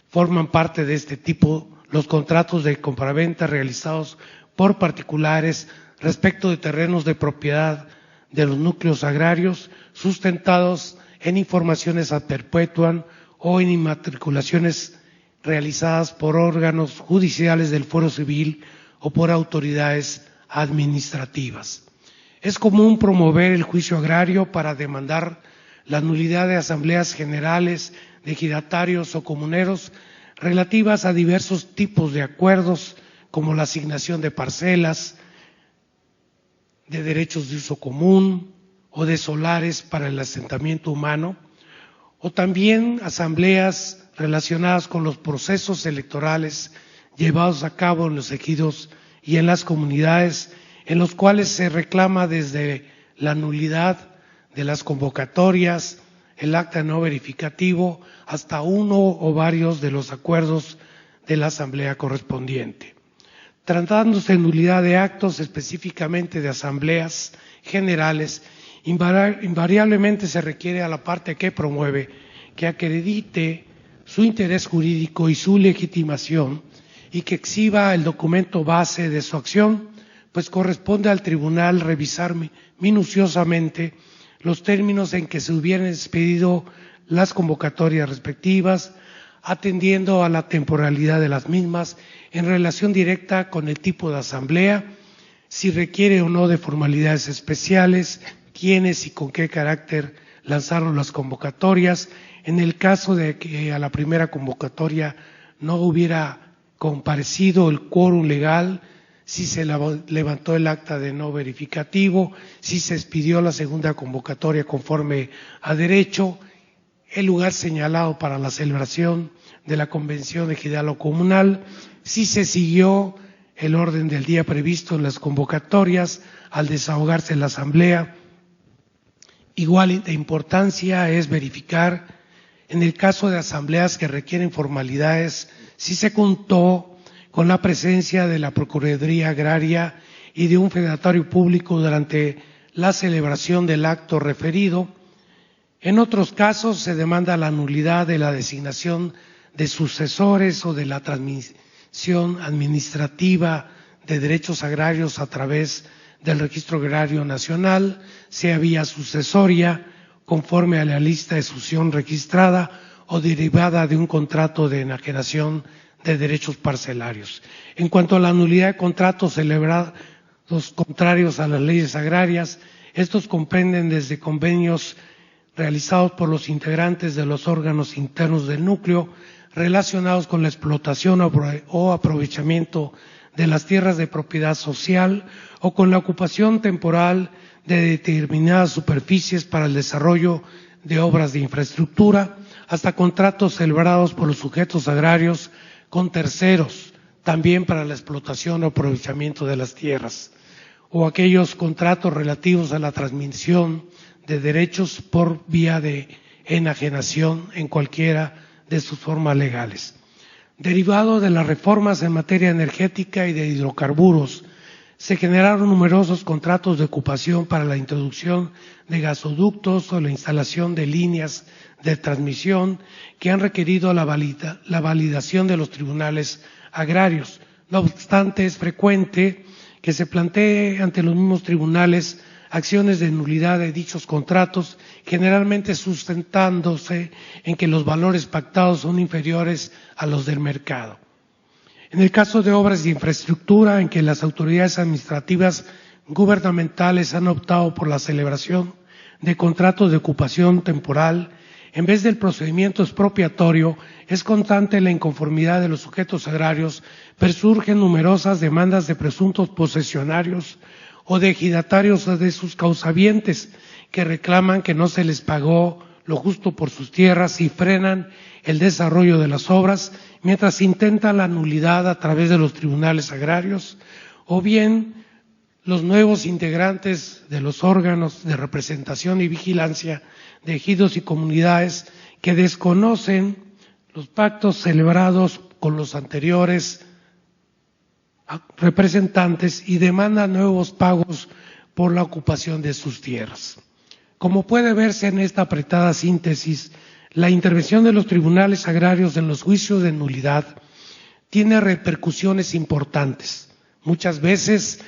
Forman parte de este tipo los contratos de compraventa realizados por particulares respecto de terrenos de propiedad de los núcleos agrarios sustentados en informaciones ad perpetuam o en inmatriculaciones realizadas por órganos judiciales del fuero civil o por autoridades administrativas. Es común promover el juicio agrario para demandar la nulidad de asambleas generales de ejidatarios o comuneros relativas a diversos tipos de acuerdos como la asignación de parcelas, de derechos de uso común o de solares para el asentamiento humano, o también asambleas relacionadas con los procesos electorales llevados a cabo en los ejidos y en las comunidades, en los cuales se reclama desde la nulidad de las convocatorias, el acta no verificativo, hasta uno o varios de los acuerdos de la asamblea correspondiente. Tratándose de nulidad de actos, específicamente de asambleas generales, invariablemente se requiere a la parte que promueve que acredite su interés jurídico y su legitimación y que exhiba el documento base de su acción, pues corresponde al tribunal revisar minuciosamente los términos en que se hubieran expedido las convocatorias respectivas, atendiendo a la temporalidad de las mismas en relación directa con el tipo de asamblea, si requiere o no de formalidades especiales, quiénes y con qué carácter lanzaron las convocatorias, en el caso de que a la primera convocatoria no hubiera comparecido el quórum legal, si se levantó el acta de no verificativo, si se expidió la segunda convocatoria conforme a derecho, el lugar señalado para la celebración de la convención ejidal o comunal, si se siguió el orden del día previsto en las convocatorias al desahogarse la asamblea. Igual de importancia es verificar, en el caso de asambleas que requieren formalidades, si se contó con la presencia de la Procuraduría Agraria y de un fedatario público durante la celebración del acto referido. En otros casos se demanda la nulidad de la designación de sucesores o de la transmisión administrativa de derechos agrarios a través del Registro Agrario Nacional, sea vía sucesoria, conforme a la lista de sucesión registrada o derivada de un contrato de enajenación de derechos parcelarios. En cuanto a la nulidad de contratos celebrados contrarios a las leyes agrarias, estos comprenden desde convenios realizados por los integrantes de los órganos internos del núcleo relacionados con la explotación o aprovechamiento de las tierras de propiedad social o con la ocupación temporal de determinadas superficies para el desarrollo de obras de infraestructura, hasta contratos celebrados por los sujetos agrarios con terceros, también para la explotación o aprovechamiento de las tierras, o aquellos contratos relativos a la transmisión de derechos por vía de enajenación en cualquiera de sus formas legales. Derivado de las reformas en materia energética y de hidrocarburos, se generaron numerosos contratos de ocupación para la introducción de gasoductos o la instalación de líneas de transmisión que han requerido la validación de los tribunales agrarios. No obstante, es frecuente que se plantee ante los mismos tribunales acciones de nulidad de dichos contratos, generalmente sustentándose en que los valores pactados son inferiores a los del mercado. En el caso de obras de infraestructura en que las autoridades administrativas gubernamentales han optado por la celebración de contratos de ocupación temporal, en vez del procedimiento expropiatorio, es constante la inconformidad de los sujetos agrarios, pero surgen numerosas demandas de presuntos posesionarios o de ejidatarios o de sus causavientes que reclaman que no se les pagó lo justo por sus tierras y frenan el desarrollo de las obras mientras intentan la nulidad a través de los tribunales agrarios, o bien los nuevos integrantes de los órganos de representación y vigilancia de ejidos y comunidades que desconocen los pactos celebrados con los anteriores representantes y demandan nuevos pagos por la ocupación de sus tierras. Como puede verse en esta apretada síntesis, la intervención de los tribunales agrarios en los juicios de nulidad tiene repercusiones importantes, muchas veces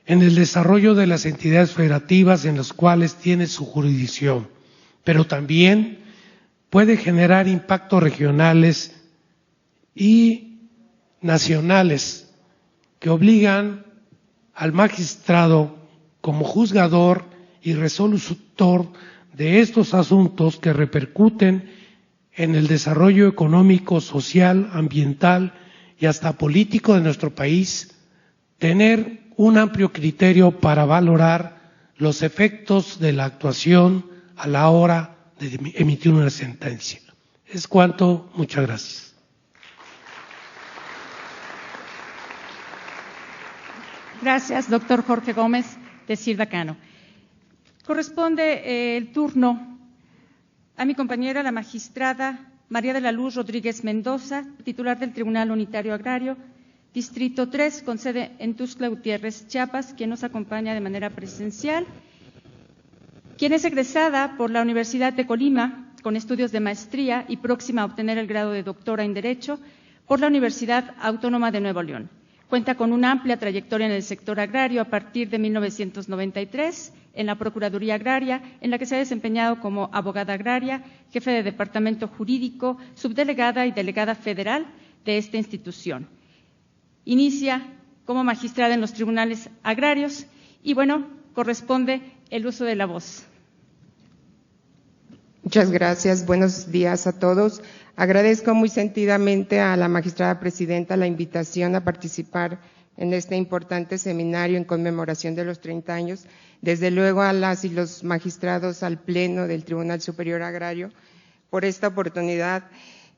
en el desarrollo de las entidades federativas en las cuales tiene su jurisdicción, pero también puede generar impactos regionales y nacionales que obligan al magistrado como juzgador y resolutor de estos asuntos que repercuten en el desarrollo económico, social, ambiental y hasta político de nuestro país, tener un amplio criterio para valorar los efectos de la actuación a la hora de emitir una sentencia. Es cuanto, muchas gracias. Gracias, doctor Jorge Gómez de Silva Cano. Corresponde el turno a mi compañera, la magistrada María de la Luz Rodríguez Mendoza, titular del Tribunal Unitario Agrario, Distrito 3, con sede en Tuxtla Gutiérrez, Chiapas, quien nos acompaña de manera presencial, quien es egresada por la Universidad de Colima, con estudios de maestría y próxima a obtener el grado de doctora en Derecho por la Universidad Autónoma de Nuevo León. Cuenta con una amplia trayectoria en el sector agrario a partir de 1993 en la Procuraduría Agraria, en la que se ha desempeñado como abogada agraria, jefe de departamento jurídico, subdelegada y delegada federal de esta institución. Inicia como magistrada en los tribunales agrarios y, bueno, corresponde el uso de la voz. Muchas gracias. Buenos días a todos. Agradezco muy sentidamente a la magistrada presidenta la invitación a participar en este importante seminario en conmemoración de los 30 años. Desde luego a las y los magistrados al Pleno del Tribunal Superior Agrario por esta oportunidad.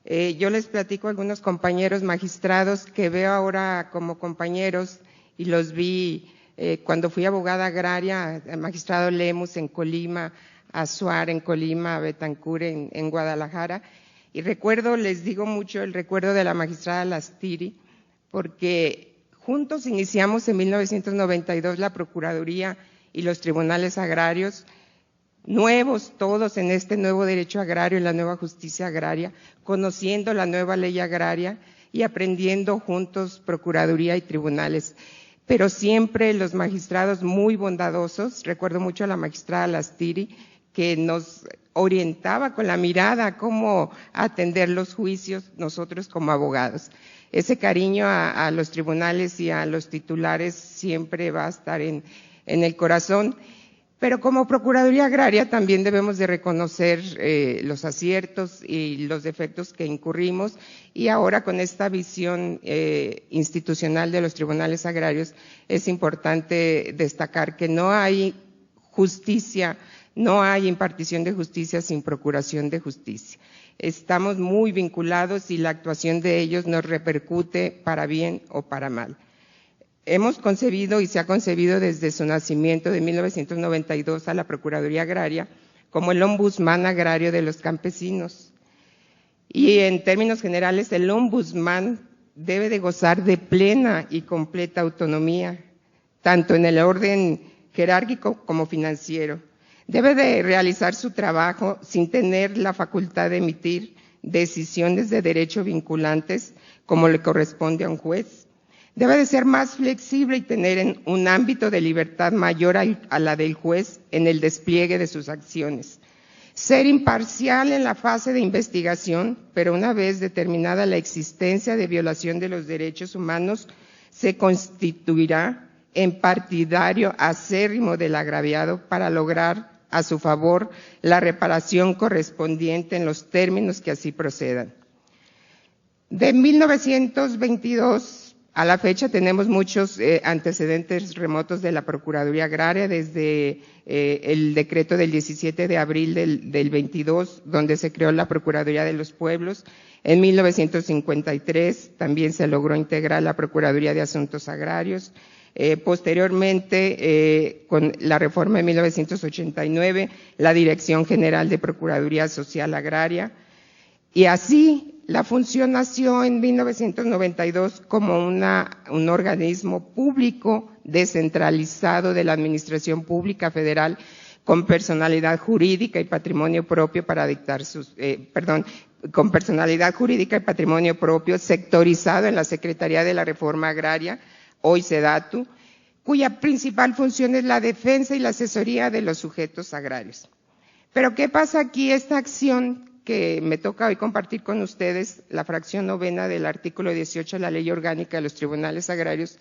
Yo les platico a algunos compañeros magistrados que veo ahora como compañeros y los vi cuando fui abogada agraria, el magistrado Lemus en Colima, a Suar en Colima, a Betancur en Guadalajara. Y recuerdo, les digo mucho, el recuerdo de la magistrada Lastiri, porque juntos iniciamos en 1992 la Procuraduría y los tribunales agrarios, nuevos todos en este nuevo derecho agrario, en la nueva justicia agraria, conociendo la nueva ley agraria y aprendiendo juntos Procuraduría y tribunales. Pero siempre los magistrados muy bondadosos, recuerdo mucho a la magistrada Lastiri, que nos orientaba con la mirada a cómo atender los juicios nosotros como abogados. Ese cariño a los tribunales y a los titulares siempre va a estar en el corazón, pero como Procuraduría Agraria también debemos de reconocer los aciertos y los defectos que incurrimos, y ahora con esta visión institucional de los tribunales agrarios es importante destacar que no hay justicia, no hay impartición de justicia sin procuración de justicia. Estamos muy vinculados y la actuación de ellos nos repercute para bien o para mal. Hemos concebido y se ha concebido desde su nacimiento de 1992 a la Procuraduría Agraria como el ombudsman agrario de los campesinos. Y en términos generales, el ombudsman debe de gozar de plena y completa autonomía, tanto en el orden jerárquico como financiero. Debe de realizar su trabajo sin tener la facultad de emitir decisiones de derecho vinculantes como le corresponde a un juez. Debe de ser más flexible y tener un ámbito de libertad mayor a la del juez en el despliegue de sus acciones. Ser imparcial en la fase de investigación, pero una vez determinada la existencia de violación de los derechos humanos, se constituirá en partidario acérrimo del agraviado para lograr a su favor la reparación correspondiente en los términos que así procedan. De 1922 a la fecha tenemos muchos antecedentes remotos de la Procuraduría Agraria, desde el decreto del 17 de abril del 22, donde se creó la Procuraduría de los Pueblos. En 1953 también se logró integrar la Procuraduría de Asuntos Agrarios. Posteriormente, con la reforma de 1989, la Dirección General de Procuraduría Social Agraria, y así la función nació en 1992 como un organismo público descentralizado de la Administración Pública Federal con personalidad jurídica y patrimonio propio para dictar con personalidad jurídica y patrimonio propio, sectorizado en la Secretaría de la Reforma Agraria, hoy SEDATU, cuya principal función es la defensa y la asesoría de los sujetos agrarios. Pero ¿qué pasa aquí? Esta acción que me toca hoy compartir con ustedes, la fracción 9 del artículo 18 de la Ley Orgánica de los Tribunales Agrarios,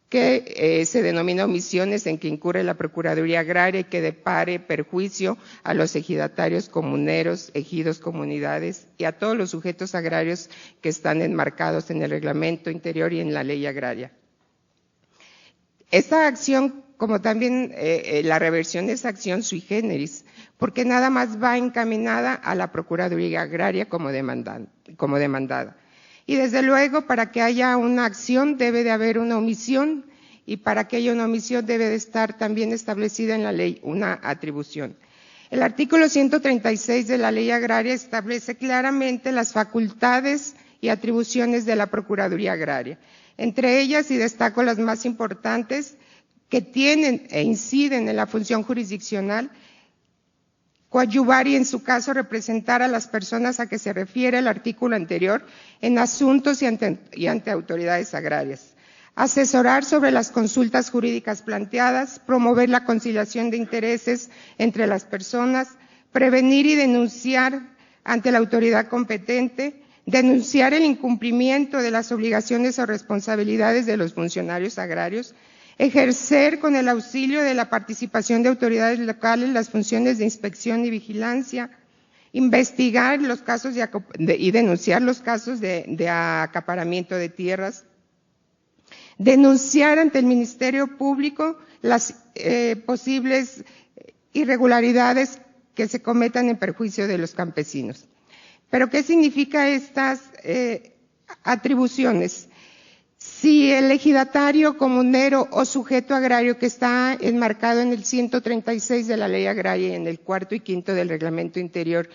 que se denomina omisiones en que incurre la Procuraduría Agraria y que depare perjuicio a los ejidatarios comuneros, ejidos, comunidades y a todos los sujetos agrarios que están enmarcados en el reglamento interior y en la ley agraria. Esta acción, como también la reversión de esa acción sui generis, porque nada más va encaminada a la Procuraduría Agraria como demandada. Y desde luego, para que haya una acción debe de haber una omisión, y para que haya una omisión debe de estar también establecida en la ley una atribución. El artículo 136 de la Ley Agraria establece claramente las facultades y atribuciones de la Procuraduría Agraria. Entre ellas, y destaco las más importantes, que tienen e inciden en la función jurisdiccional, coadyuvar y, en su caso, representar a las personas a que se refiere el artículo anterior en asuntos y ante autoridades agrarias, asesorar sobre las consultas jurídicas planteadas, promover la conciliación de intereses entre las personas, prevenir y denunciar ante la autoridad competente, denunciar el incumplimiento de las obligaciones o responsabilidades de los funcionarios agrarios, ejercer con el auxilio de la participación de autoridades locales las funciones de inspección y vigilancia, investigar los casos y denunciar los casos de acaparamiento de tierras, denunciar ante el Ministerio Público las posibles irregularidades que se cometan en perjuicio de los campesinos. ¿Pero qué significa estas atribuciones? Si el ejidatario, comunero o sujeto agrario que está enmarcado en el 136 de la Ley Agraria y en el 4º y 5º del Reglamento Interior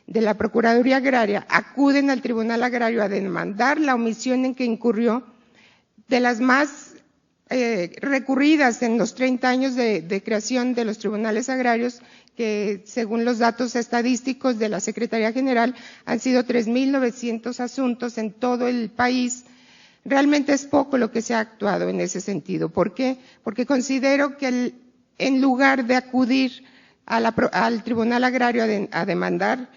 de la Procuraduría Agraria acuden al Tribunal Agrario a demandar la omisión en que incurrió, de las más recurridas en los 30 años de creación de los tribunales agrarios, que según los datos estadísticos de la Secretaría General han sido 3.900 asuntos en todo el país. Realmente es poco lo que se ha actuado en ese sentido. ¿Por qué? Porque considero que en lugar de acudir al Tribunal Agrario a demandar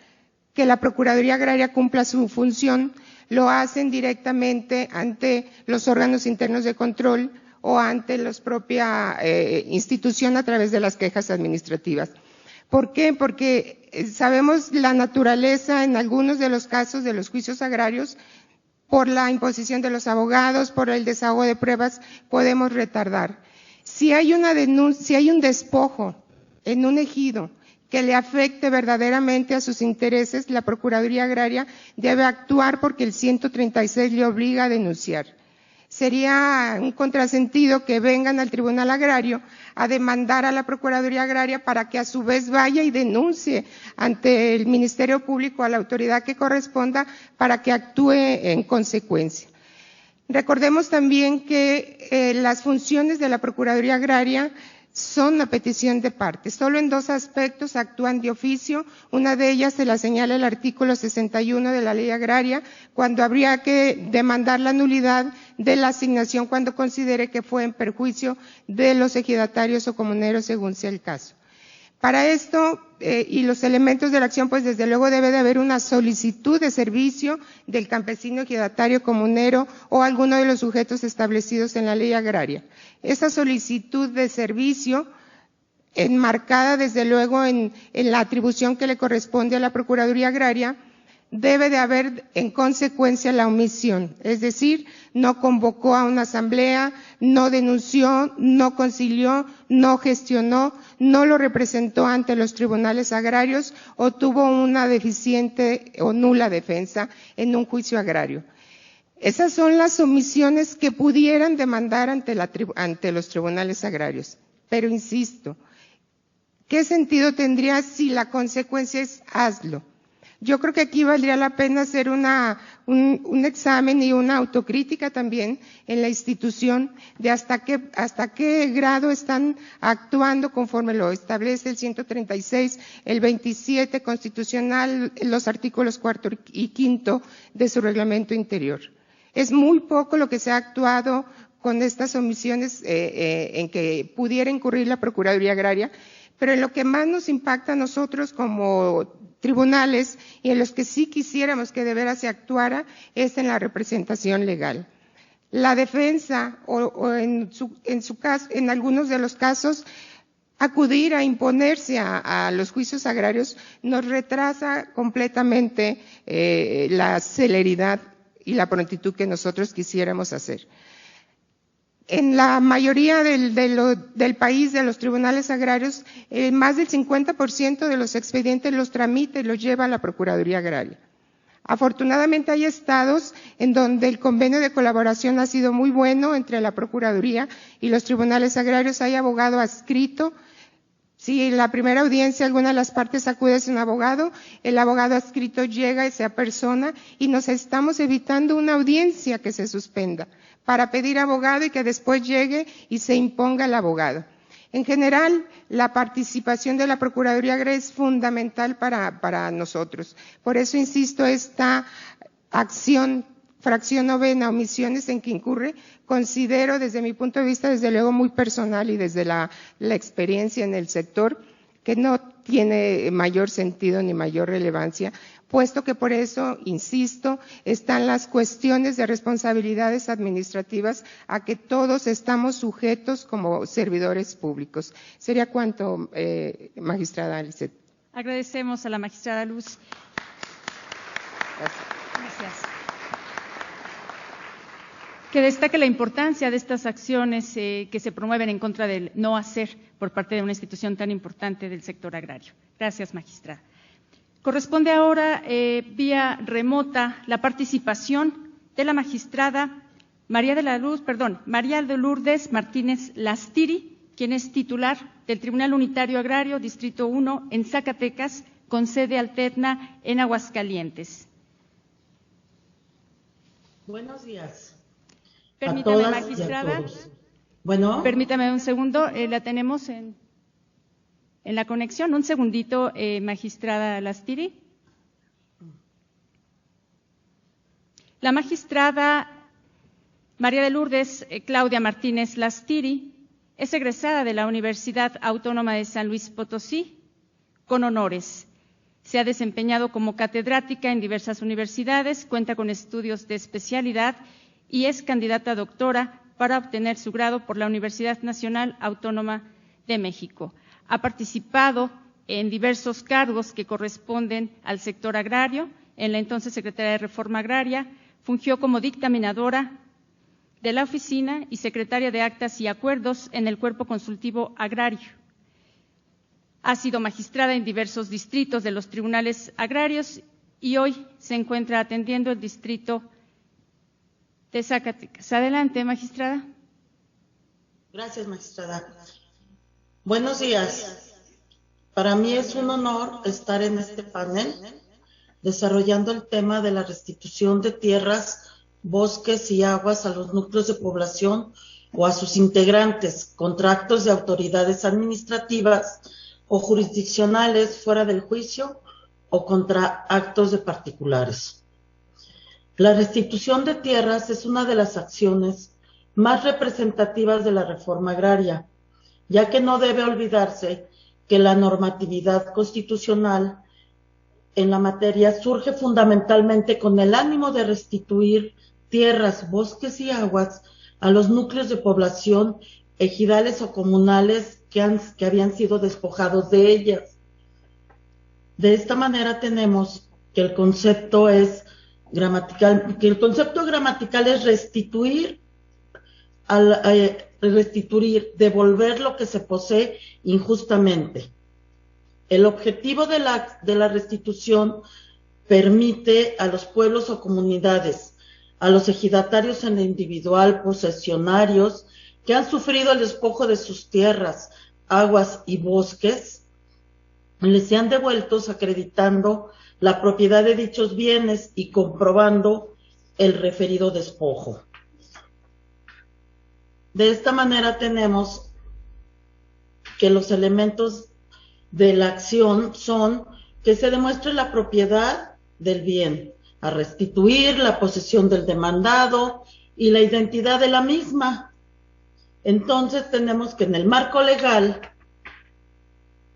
que la Procuraduría Agraria cumpla su función, lo hacen directamente ante los órganos internos de control o ante la propia institución a través de las quejas administrativas. ¿Por qué? Porque sabemos la naturaleza en algunos de los casos de los juicios agrarios. Por la imposición de los abogados, por el desahogo de pruebas, podemos retardar. Si hay una denuncia, si hay un despojo en un ejido que le afecte verdaderamente a sus intereses, la Procuraduría Agraria debe actuar porque el 136 le obliga a denunciar. Sería un contrasentido que vengan al Tribunal Agrario a demandar a la Procuraduría Agraria para que a su vez vaya y denuncie ante el Ministerio Público a la autoridad que corresponda para que actúe en consecuencia. Recordemos también que las funciones de la Procuraduría Agraria son a petición de partes. Solo en 2 aspectos actúan de oficio. Una de ellas se la señala el artículo 61 de la Ley Agraria, cuando habría que demandar la nulidad de la asignación cuando considere que fue en perjuicio de los ejidatarios o comuneros, según sea el caso. Para esto y los elementos de la acción, pues desde luego debe de haber una solicitud de servicio del campesino, ejidatario, comunero o alguno de los sujetos establecidos en la Ley Agraria. Esa solicitud de servicio, enmarcada desde luego en la atribución que le corresponde a la Procuraduría Agraria, debe de haber en consecuencia la omisión, es decir, no convocó a una asamblea, no denunció, no concilió, no gestionó, no lo representó ante los tribunales agrarios o tuvo una deficiente o nula defensa en un juicio agrario. Esas son las omisiones que pudieran demandar ante los tribunales agrarios. Pero insisto, ¿qué sentido tendría si la consecuencia es hazlo? Yo creo que aquí valdría la pena hacer un examen y una autocrítica también en la institución de hasta qué grado están actuando conforme lo establece el 136, el 27 constitucional, los artículos 4 y 5 de su reglamento interior. Es muy poco lo que se ha actuado con estas omisiones en que pudiera incurrir la Procuraduría Agraria, pero en lo que más nos impacta a nosotros como tribunales y en los que sí quisiéramos que de veras se actuara es en la representación legal. La defensa o en su caso, en algunos de los casos, acudir a imponerse a los juicios agrarios nos retrasa completamente la celeridad y la prontitud que nosotros quisiéramos hacer. En la mayoría del país, de los tribunales agrarios, más del 50% de los expedientes los tramita y los lleva a la Procuraduría Agraria. Afortunadamente hay estados en donde el convenio de colaboración ha sido muy bueno entre la Procuraduría y los tribunales agrarios. Hay abogado adscrito, Si en la primera audiencia alguna de las partes acude a un abogado, el abogado adscrito llega, esa persona, y nos estamos evitando una audiencia que se suspenda para pedir abogado y que después llegue y se imponga el abogado. En general, la participación de la Procuraduría Agraria es fundamental para nosotros. Por eso insisto, esta acción, fracción novena, omisiones en que incurre, considero desde mi punto de vista, desde luego muy personal y desde la experiencia en el sector, que no tiene mayor sentido ni mayor relevancia, puesto que por eso, insisto, están las cuestiones de responsabilidades administrativas a que todos estamos sujetos como servidores públicos. Sería cuanto, magistrada Lisset. Agradecemos a la magistrada Luz. Gracias. Que destaque la importancia de estas acciones que se promueven en contra del no hacer por parte de una institución tan importante del sector agrario. Gracias, magistrada. Corresponde ahora, vía remota, la participación de la magistrada María de Lourdes Martínez Lastiri, quien es titular del Tribunal Unitario Agrario, Distrito 1, en Zacatecas, con sede alterna en Aguascalientes. Buenos días. Permítame, magistrada. Bueno. Permítame un segundo, la tenemos en la conexión. Un segundito, magistrada Lastiri. La magistrada María de Lourdes Claudia Martínez Lastiri es egresada de la Universidad Autónoma de San Luis Potosí con honores. Se ha desempeñado como catedrática en diversas universidades, cuenta con estudios de especialidad y es candidata a doctora para obtener su grado por la Universidad Nacional Autónoma de México. Ha participado en diversos cargos que corresponden al sector agrario. En la entonces Secretaría de Reforma Agraria, fungió como dictaminadora de la oficina y secretaria de Actas y Acuerdos en el Cuerpo Consultivo Agrario. Ha sido magistrada en diversos distritos de los tribunales agrarios y hoy se encuentra atendiendo el distrito de Zacatecas. Adelante, magistrada. Gracias, magistrada. Buenos días. Para mí es un honor estar en este panel desarrollando el tema de la restitución de tierras, bosques y aguas a los núcleos de población o a sus integrantes contra actos de autoridades administrativas o jurisdiccionales fuera del juicio o contra actos de particulares. La restitución de tierras es una de las acciones más representativas de la reforma agraria, ya que no debe olvidarse que la normatividad constitucional en la materia surge fundamentalmente con el ánimo de restituir tierras, bosques y aguas a los núcleos de población, ejidales o comunales que habían sido despojados de ellas. De esta manera tenemos que el concepto gramatical es restituir, devolver lo que se posee injustamente. El objetivo de la restitución permite a los pueblos o comunidades, a los ejidatarios en lo individual, posesionarios, que han sufrido el despojo de sus tierras, aguas y bosques, les sean devueltos acreditando la propiedad de dichos bienes y comprobando el referido despojo. De esta manera tenemos que los elementos de la acción son que se demuestre la propiedad del bien, a restituir la posesión del demandado y la identidad de la misma. Entonces tenemos que en el marco legal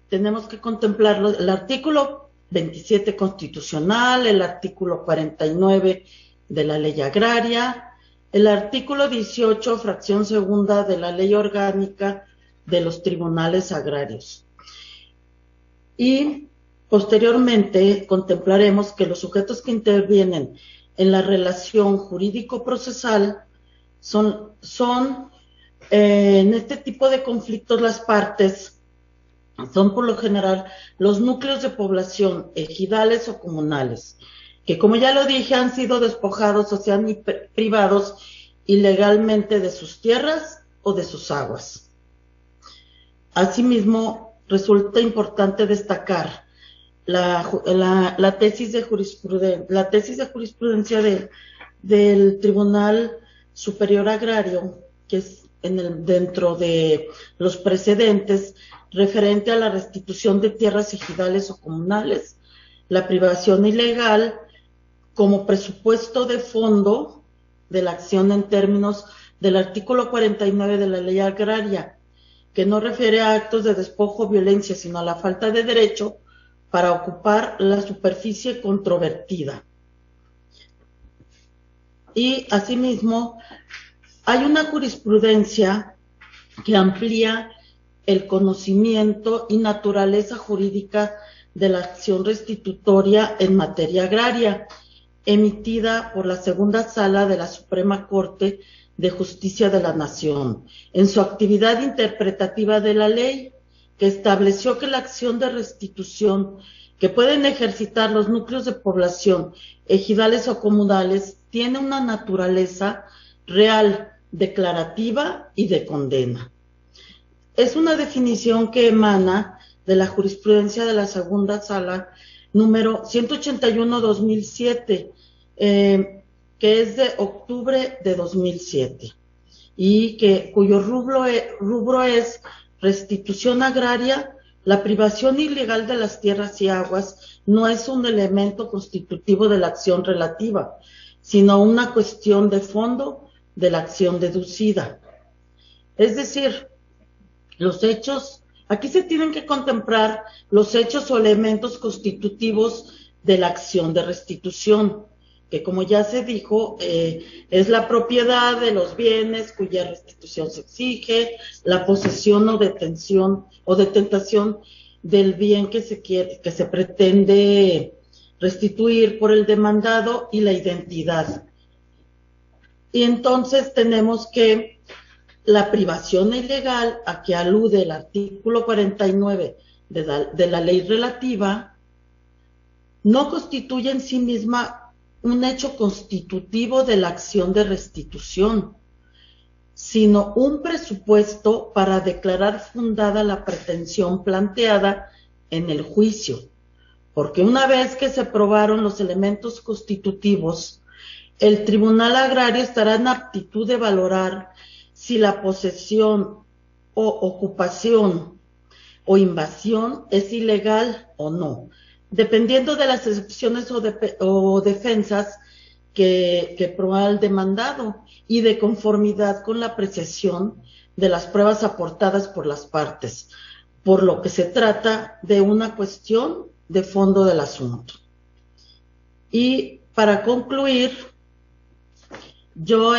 tenemos que contemplar el artículo 27 constitucional, el artículo 49 de la ley agraria, el artículo 18, fracción segunda de la ley orgánica de los tribunales agrarios. Y posteriormente contemplaremos que los sujetos que intervienen en la relación jurídico-procesal son en este tipo de conflictos las partes son por lo general los núcleos de población ejidales o comunales, que como ya lo dije han sido despojados o sean privados ilegalmente de sus tierras o de sus aguas. Asimismo, resulta importante destacar la tesis de jurisprudencia del Tribunal Superior Agrario, que es dentro de los precedentes referente a la restitución de tierras ejidales o comunales, la privación ilegal como presupuesto de fondo de la acción en términos del artículo 49 de la Ley Agraria, que no refiere a actos de despojo o violencia, sino a la falta de derecho para ocupar la superficie controvertida. Y asimismo, hay una jurisprudencia que amplía el conocimiento y naturaleza jurídica de la acción restitutoria en materia agraria, emitida por la Segunda Sala de la Suprema Corte de Justicia de la Nación, en su actividad interpretativa de la ley, que estableció que la acción de restitución que pueden ejercitar los núcleos de población, ejidales o comunales, tiene una naturaleza real, declarativa y de condena. Es una definición que emana de la jurisprudencia de la Segunda Sala número 181/2007, que es de octubre de 2007 y cuyo rubro es restitución agraria. La privación ilegal de las tierras y aguas no es un elemento constitutivo de la acción relativa, sino una cuestión de fondo de la acción deducida. Es decir, los hechos, aquí se tienen que contemplar los hechos o elementos constitutivos de la acción de restitución, que como ya se dijo, es la propiedad de los bienes cuya restitución se exige, la posesión o detención o detentación del bien que se pretende restituir por el demandado y la identidad. Y entonces tenemos que la privación ilegal a que alude el artículo 49 de la ley relativa no constituye en sí misma un hecho constitutivo de la acción de restitución, sino un presupuesto para declarar fundada la pretensión planteada en el juicio, porque una vez que se probaron los elementos constitutivos, el Tribunal Agrario estará en aptitud de valorar si la posesión o ocupación o invasión es ilegal o no, dependiendo de las excepciones o defensas que prueba el demandado y de conformidad con la apreciación de las pruebas aportadas por las partes, por lo que se trata de una cuestión de fondo del asunto. Y para concluir, yo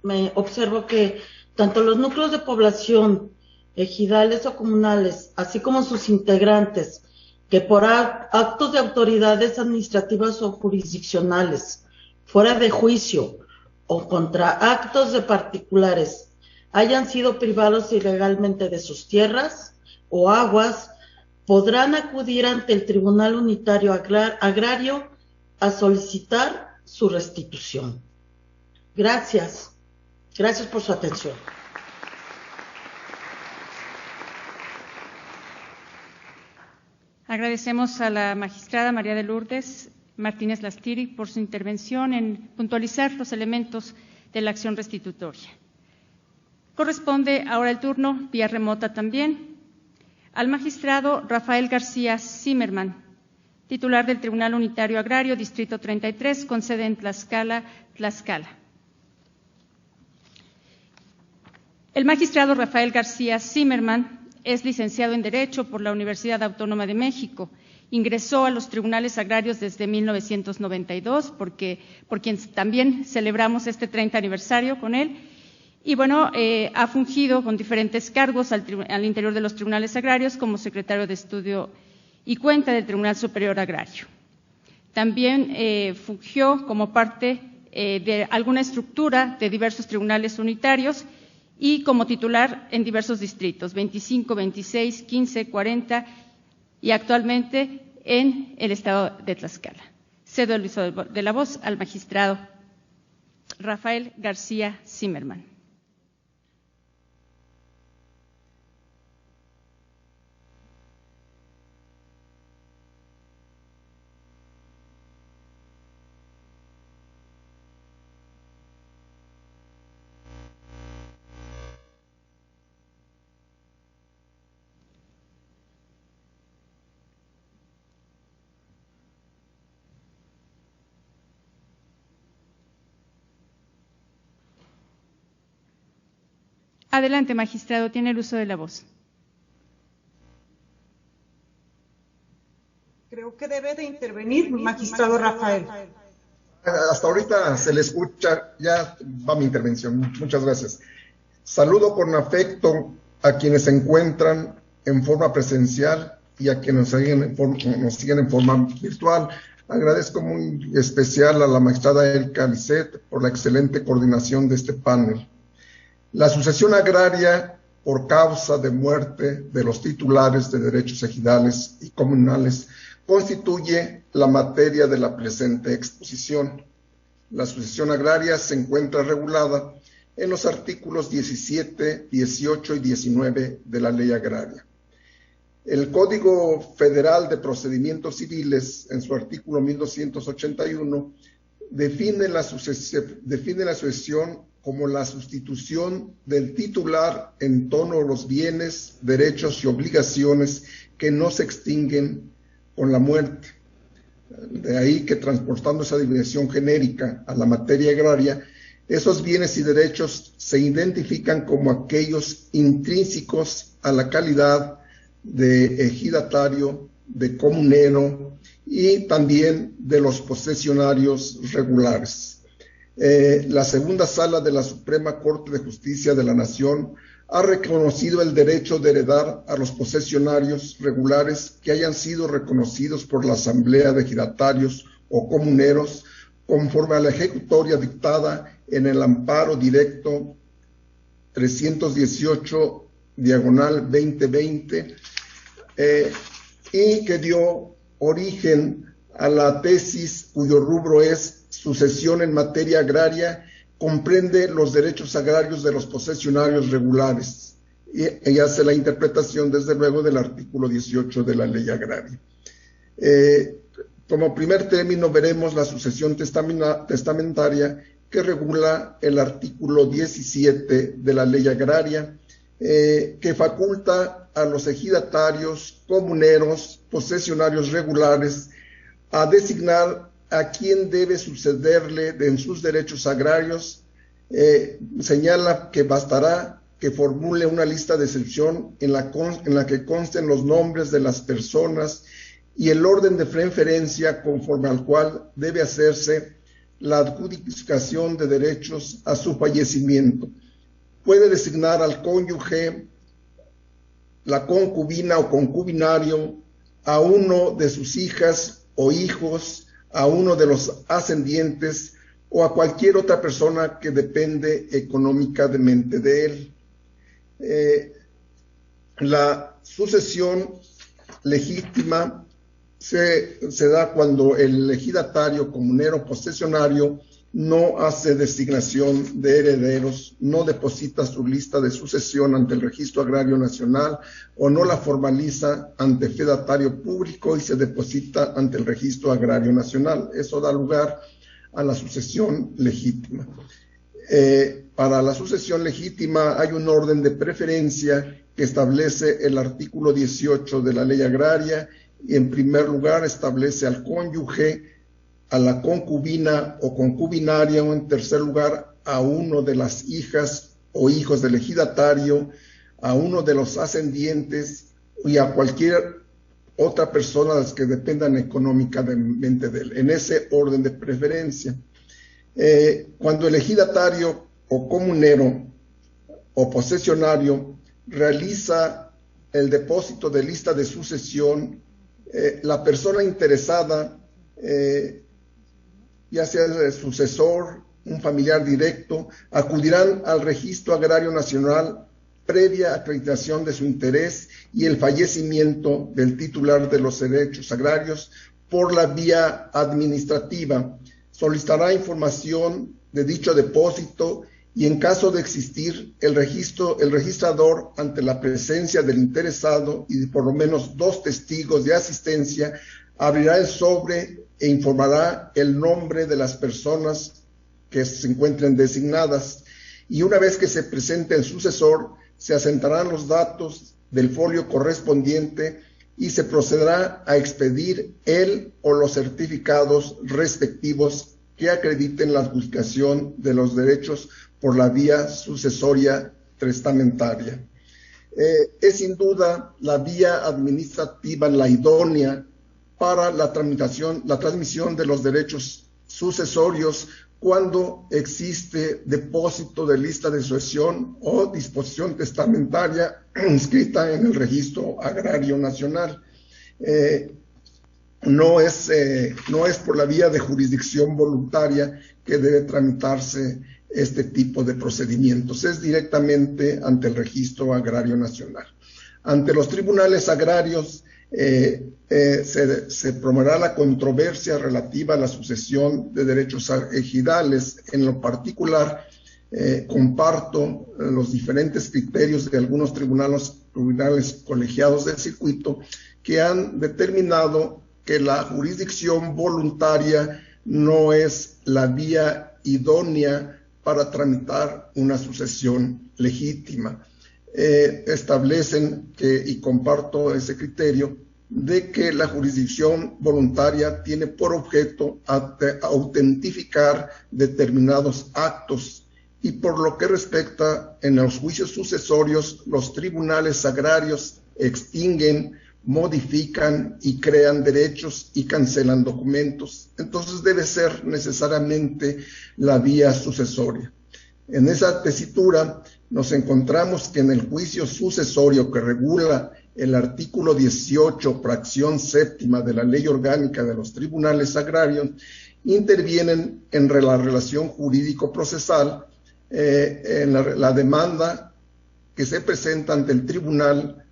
me observo que tanto los núcleos de población, ejidales o comunales, así como sus integrantes, que por actos de autoridades administrativas o jurisdiccionales, fuera de juicio o contra actos de particulares, hayan sido privados ilegalmente de sus tierras o aguas, podrán acudir ante el Tribunal Unitario Agrario a solicitar su restitución. Gracias. Gracias por su atención. Agradecemos a la magistrada María de Lourdes Martínez Lastiri por su intervención en puntualizar los elementos de la acción restitutoria. Corresponde ahora el turno, vía remota también, al magistrado Rafael García Zimmerman, titular del Tribunal Unitario Agrario, Distrito 33, con sede en Tlaxcala, Tlaxcala. El magistrado Rafael García Zimmerman es licenciado en Derecho por la Universidad Autónoma de México. Ingresó a los tribunales agrarios desde 1992, por quien también celebramos este 30 aniversario con él. Y bueno, ha fungido con diferentes cargos al interior de los tribunales agrarios como secretario de Estudio y Cuenta del Tribunal Superior Agrario. También fungió como parte de alguna estructura de diversos tribunales unitarios y como titular en diversos distritos, 25, 26, 15, 40 y actualmente en el estado de Tlaxcala. Cedo el uso de la voz al magistrado Rafael García Zimmerman. Adelante, magistrado, tiene el uso de la voz. Creo que debe de intervenir, magistrado Rafael. Hasta ahorita se le escucha, ya va mi intervención. Muchas gracias. Saludo con afecto a quienes se encuentran en forma presencial y a quienes nos siguen en forma virtual. Agradezco muy especial a la magistrada Elka Lisset por la excelente coordinación de este panel. La sucesión agraria por causa de muerte de los titulares de derechos ejidales y comunales constituye la materia de la presente exposición. La sucesión agraria se encuentra regulada en los artículos 17, 18 y 19 de la Ley Agraria. El Código Federal de Procedimientos Civiles, en su artículo 1281, define la sucesión como la sustitución del titular en torno a los bienes, derechos y obligaciones que no se extinguen con la muerte. De ahí que, transportando esa definición genérica a la materia agraria, esos bienes y derechos se identifican como aquellos intrínsecos a la calidad de ejidatario, de comunero y también de los posesionarios regulares. La segunda sala de la Suprema Corte de Justicia de la Nación ha reconocido el derecho de heredar a los posesionarios regulares que hayan sido reconocidos por la Asamblea de Ejidatarios o Comuneros conforme a la ejecutoria dictada en el amparo directo 318/2020 y que dio origen a la tesis cuyo rubro es sucesión en materia agraria, comprende los derechos agrarios de los posesionarios regulares y hace la interpretación, desde luego, del artículo 18 de la Ley Agraria. Como primer término veremos la sucesión testamentaria, que regula el artículo 17 de la Ley Agraria, que faculta a los ejidatarios, comuneros, posesionarios regulares a designar a quién debe sucederle en sus derechos agrarios. Señala que bastará que formule una lista de excepción en la que consten los nombres de las personas y el orden de preferencia conforme al cual debe hacerse la adjudicación de derechos a su fallecimiento. Puede designar al cónyuge, la concubina o concubinario, a uno de sus hijas o hijos, a uno de los ascendientes o a cualquier otra persona que depende económicamente de él. La sucesión legítima se da cuando el ejidatario, comunero, posesionario no hace designación de herederos, no deposita su lista de sucesión ante el Registro Agrario Nacional o no la formaliza ante fedatario público y se deposita ante el Registro Agrario Nacional. Eso da lugar a la sucesión legítima. Para la sucesión legítima hay un orden de preferencia que establece el artículo 18 de la Ley Agraria y, en primer lugar, establece al cónyuge, a la concubina o concubinaria, o en tercer lugar a uno de las hijas o hijos del ejidatario, a uno de los ascendientes y a cualquier otra persona de las que dependan económicamente de él, en ese orden de preferencia. Cuando el ejidatario o comunero o posesionario realiza el depósito de lista de sucesión, la persona interesada, ya sea el sucesor, un familiar directo, acudirán al Registro Agrario Nacional previa acreditación de su interés y el fallecimiento del titular de los derechos agrarios por la vía administrativa. Solicitará información de dicho depósito y, en caso de existir, el registrador, ante la presencia del interesado y de por lo menos 2 testigos de asistencia, abrirá el sobre e informará el nombre de las personas que se encuentren designadas, y una vez que se presente el sucesor, se asentarán los datos del folio correspondiente y se procederá a expedir el o los certificados respectivos que acrediten la adjudicación de los derechos por la vía sucesoria testamentaria. Es sin duda la vía administrativa la idónea para la transmisión de los derechos sucesorios cuando existe depósito de lista de sucesión o disposición testamentaria inscrita en el Registro Agrario Nacional. No es por la vía de jurisdicción voluntaria que debe tramitarse este tipo de procedimientos, es directamente ante el Registro Agrario Nacional. Ante los tribunales agrarios se promoverá la controversia relativa a la sucesión de derechos ejidales. En lo particular, comparto los diferentes criterios de algunos tribunales colegiados del circuito que han determinado que la jurisdicción voluntaria no es la vía idónea para tramitar una sucesión legítima. Establecen que, y comparto ese criterio, de que la jurisdicción voluntaria tiene por objeto autentificar determinados actos, y por lo que respecta en los juicios sucesorios, los tribunales agrarios extinguen, modifican y crean derechos y cancelan documentos. Entonces debe ser necesariamente la vía sucesoria. En esa tesitura nos encontramos que en el juicio sucesorio que regula el artículo 18, fracción séptima de la Ley Orgánica de los Tribunales Agrarios, intervienen en la relación jurídico-procesal en la demanda que se presenta ante el Tribunal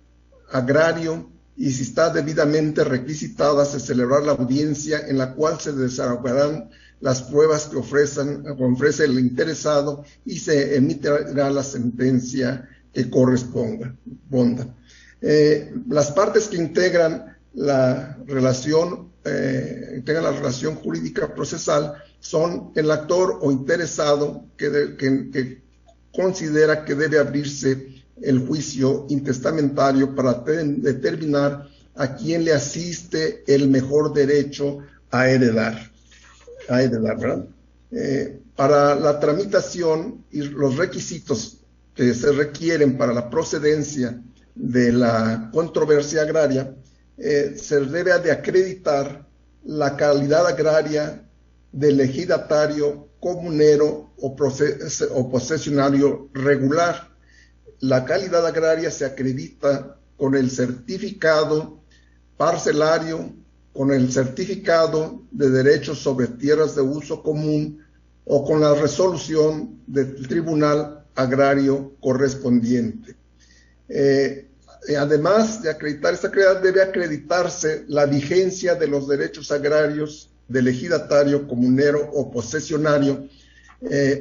Agrario, y si está debidamente requisitada, se celebrará la audiencia en la cual se desahogarán las pruebas que ofrece el interesado y se emitirá la sentencia que corresponda. Las partes que integran la relación jurídica procesal son el actor o interesado que considera que debe abrirse el juicio intestamentario para determinar a quién le asiste el mejor derecho a heredar, ¿verdad? Para la tramitación y los requisitos que se requieren para la procedencia de la controversia agraria, se debe de acreditar la calidad agraria del ejidatario, comunero o posesionario regular. La calidad agraria se acredita con el certificado parcelario, con el certificado de derechos sobre tierras de uso común o con la resolución del Tribunal Agrario correspondiente. Además de acreditar esta calidad, debe acreditarse la vigencia de los derechos agrarios del ejidatario, comunero o posesionario,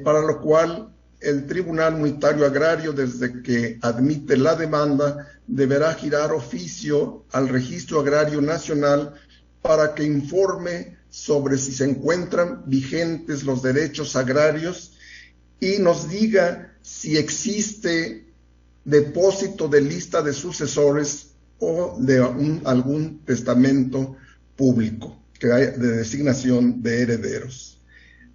para lo cual el Tribunal Unitario Agrario, desde que admite la demanda, deberá girar oficio al Registro Agrario Nacional para que informe sobre si se encuentran vigentes los derechos agrarios y nos diga si existe depósito de lista de sucesores o de algún testamento público de designación de herederos.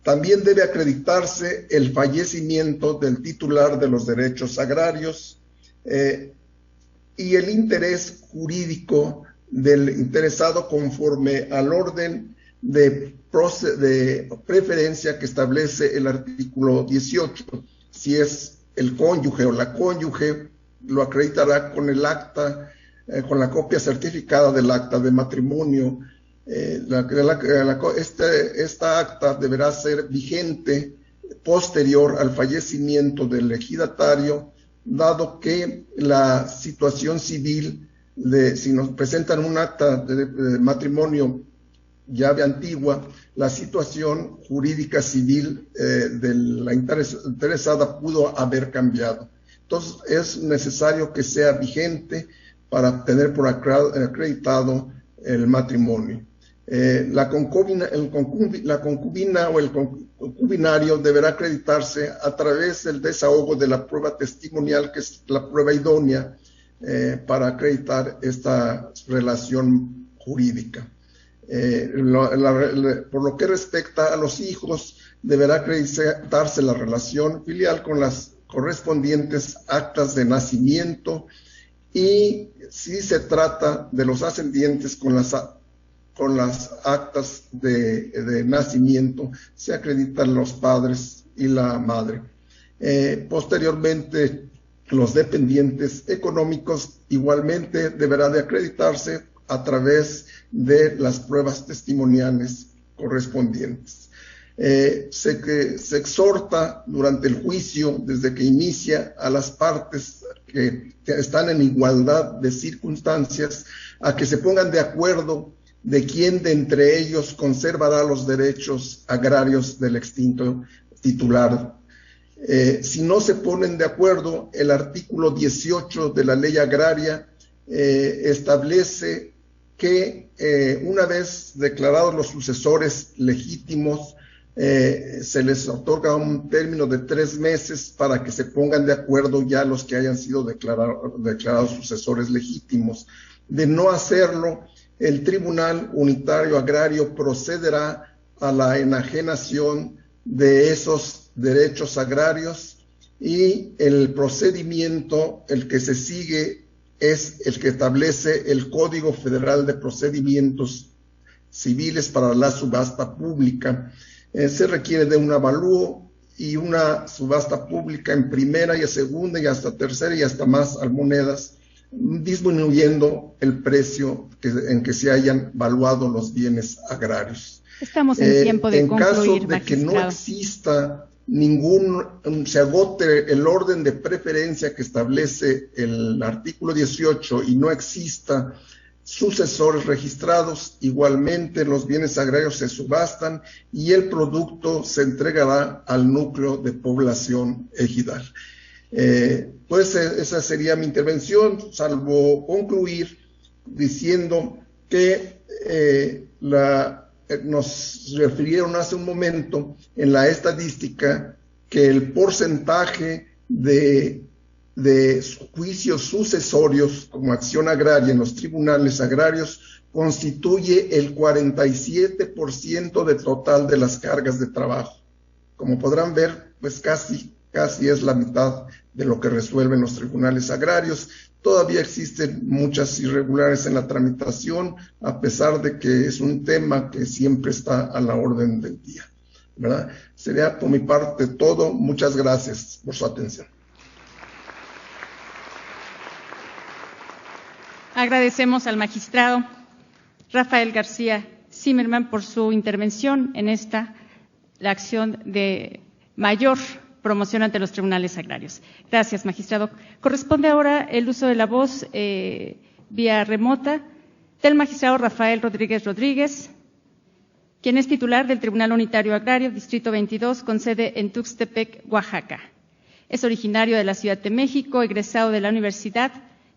También debe acreditarse el fallecimiento del titular de los derechos agrarios y el interés jurídico del interesado conforme al orden de preferencia que establece el artículo 18. Si es el cónyuge o la cónyuge, lo acreditará con el acta, con la copia certificada del acta de matrimonio. Esta acta deberá ser vigente posterior al fallecimiento del ejidatario, dado que la situación civil, si nos presentan un acta de matrimonio llave antigua, la situación jurídica civil de la interesada pudo haber cambiado. Entonces es necesario que sea vigente para tener por acreditado el matrimonio. La concubina o el concubinario deberá acreditarse a través del desahogo de la prueba testimonial, que es la prueba idónea para acreditar esta relación jurídica. Por lo que respecta a los hijos, deberá acreditarse la relación filial con correspondientes actas de nacimiento, y si se trata de los ascendientes con las actas de nacimiento, se acreditan los padres y la madre. Posteriormente, los dependientes económicos igualmente deberá de acreditarse a través de las pruebas testimoniales correspondientes. Se exhorta durante el juicio, desde que inicia, a las partes que están en igualdad de circunstancias a que se pongan de acuerdo de quién de entre ellos conservará los derechos agrarios del extinto titular. Si no se ponen de acuerdo, el artículo 18 de la ley agraria establece que una vez declarados los sucesores legítimos, se les otorga un término de 3 meses para que se pongan de acuerdo ya los que hayan sido declarados sucesores legítimos. De no hacerlo, el Tribunal Unitario Agrario procederá a la enajenación de esos derechos agrarios, y el procedimiento, el que se sigue, es el que establece el Código Federal de Procedimientos Civiles para la subasta pública. Se requiere de un avalúo y una subasta pública en primera y en segunda y hasta tercera y hasta más almonedas, disminuyendo el precio en que se hayan valuado los bienes agrarios. Estamos en tiempo de concluir, caso de magistrado. que no exista se agote el orden de preferencia que establece el artículo 18 y no exista sucesores registrados, igualmente los bienes agrarios se subastan y el producto se entregará al núcleo de población ejidal. Pues esa sería mi intervención, salvo concluir diciendo que nos refirieron hace un momento en la estadística que el porcentaje de juicios sucesorios como acción agraria en los tribunales agrarios constituye el 47% del total de las cargas de trabajo. Como podrán ver, pues casi es la mitad de lo que resuelven los tribunales agrarios. Todavía existen muchas irregularidades en la tramitación, a pesar de que es un tema que siempre está a la orden del día, ¿verdad? Sería por mi parte todo. Muchas gracias por su atención. Agradecemos al magistrado Rafael García Zimmerman por su intervención en la acción de mayor promoción ante los tribunales agrarios. Gracias, magistrado. Corresponde ahora el uso de la voz vía remota del magistrado Rafael Rodríguez Rodríguez, quien es titular del Tribunal Unitario Agrario, Distrito 22, con sede en Tuxtepec, Oaxaca. Es originario de la Ciudad de México, egresado de la Universidad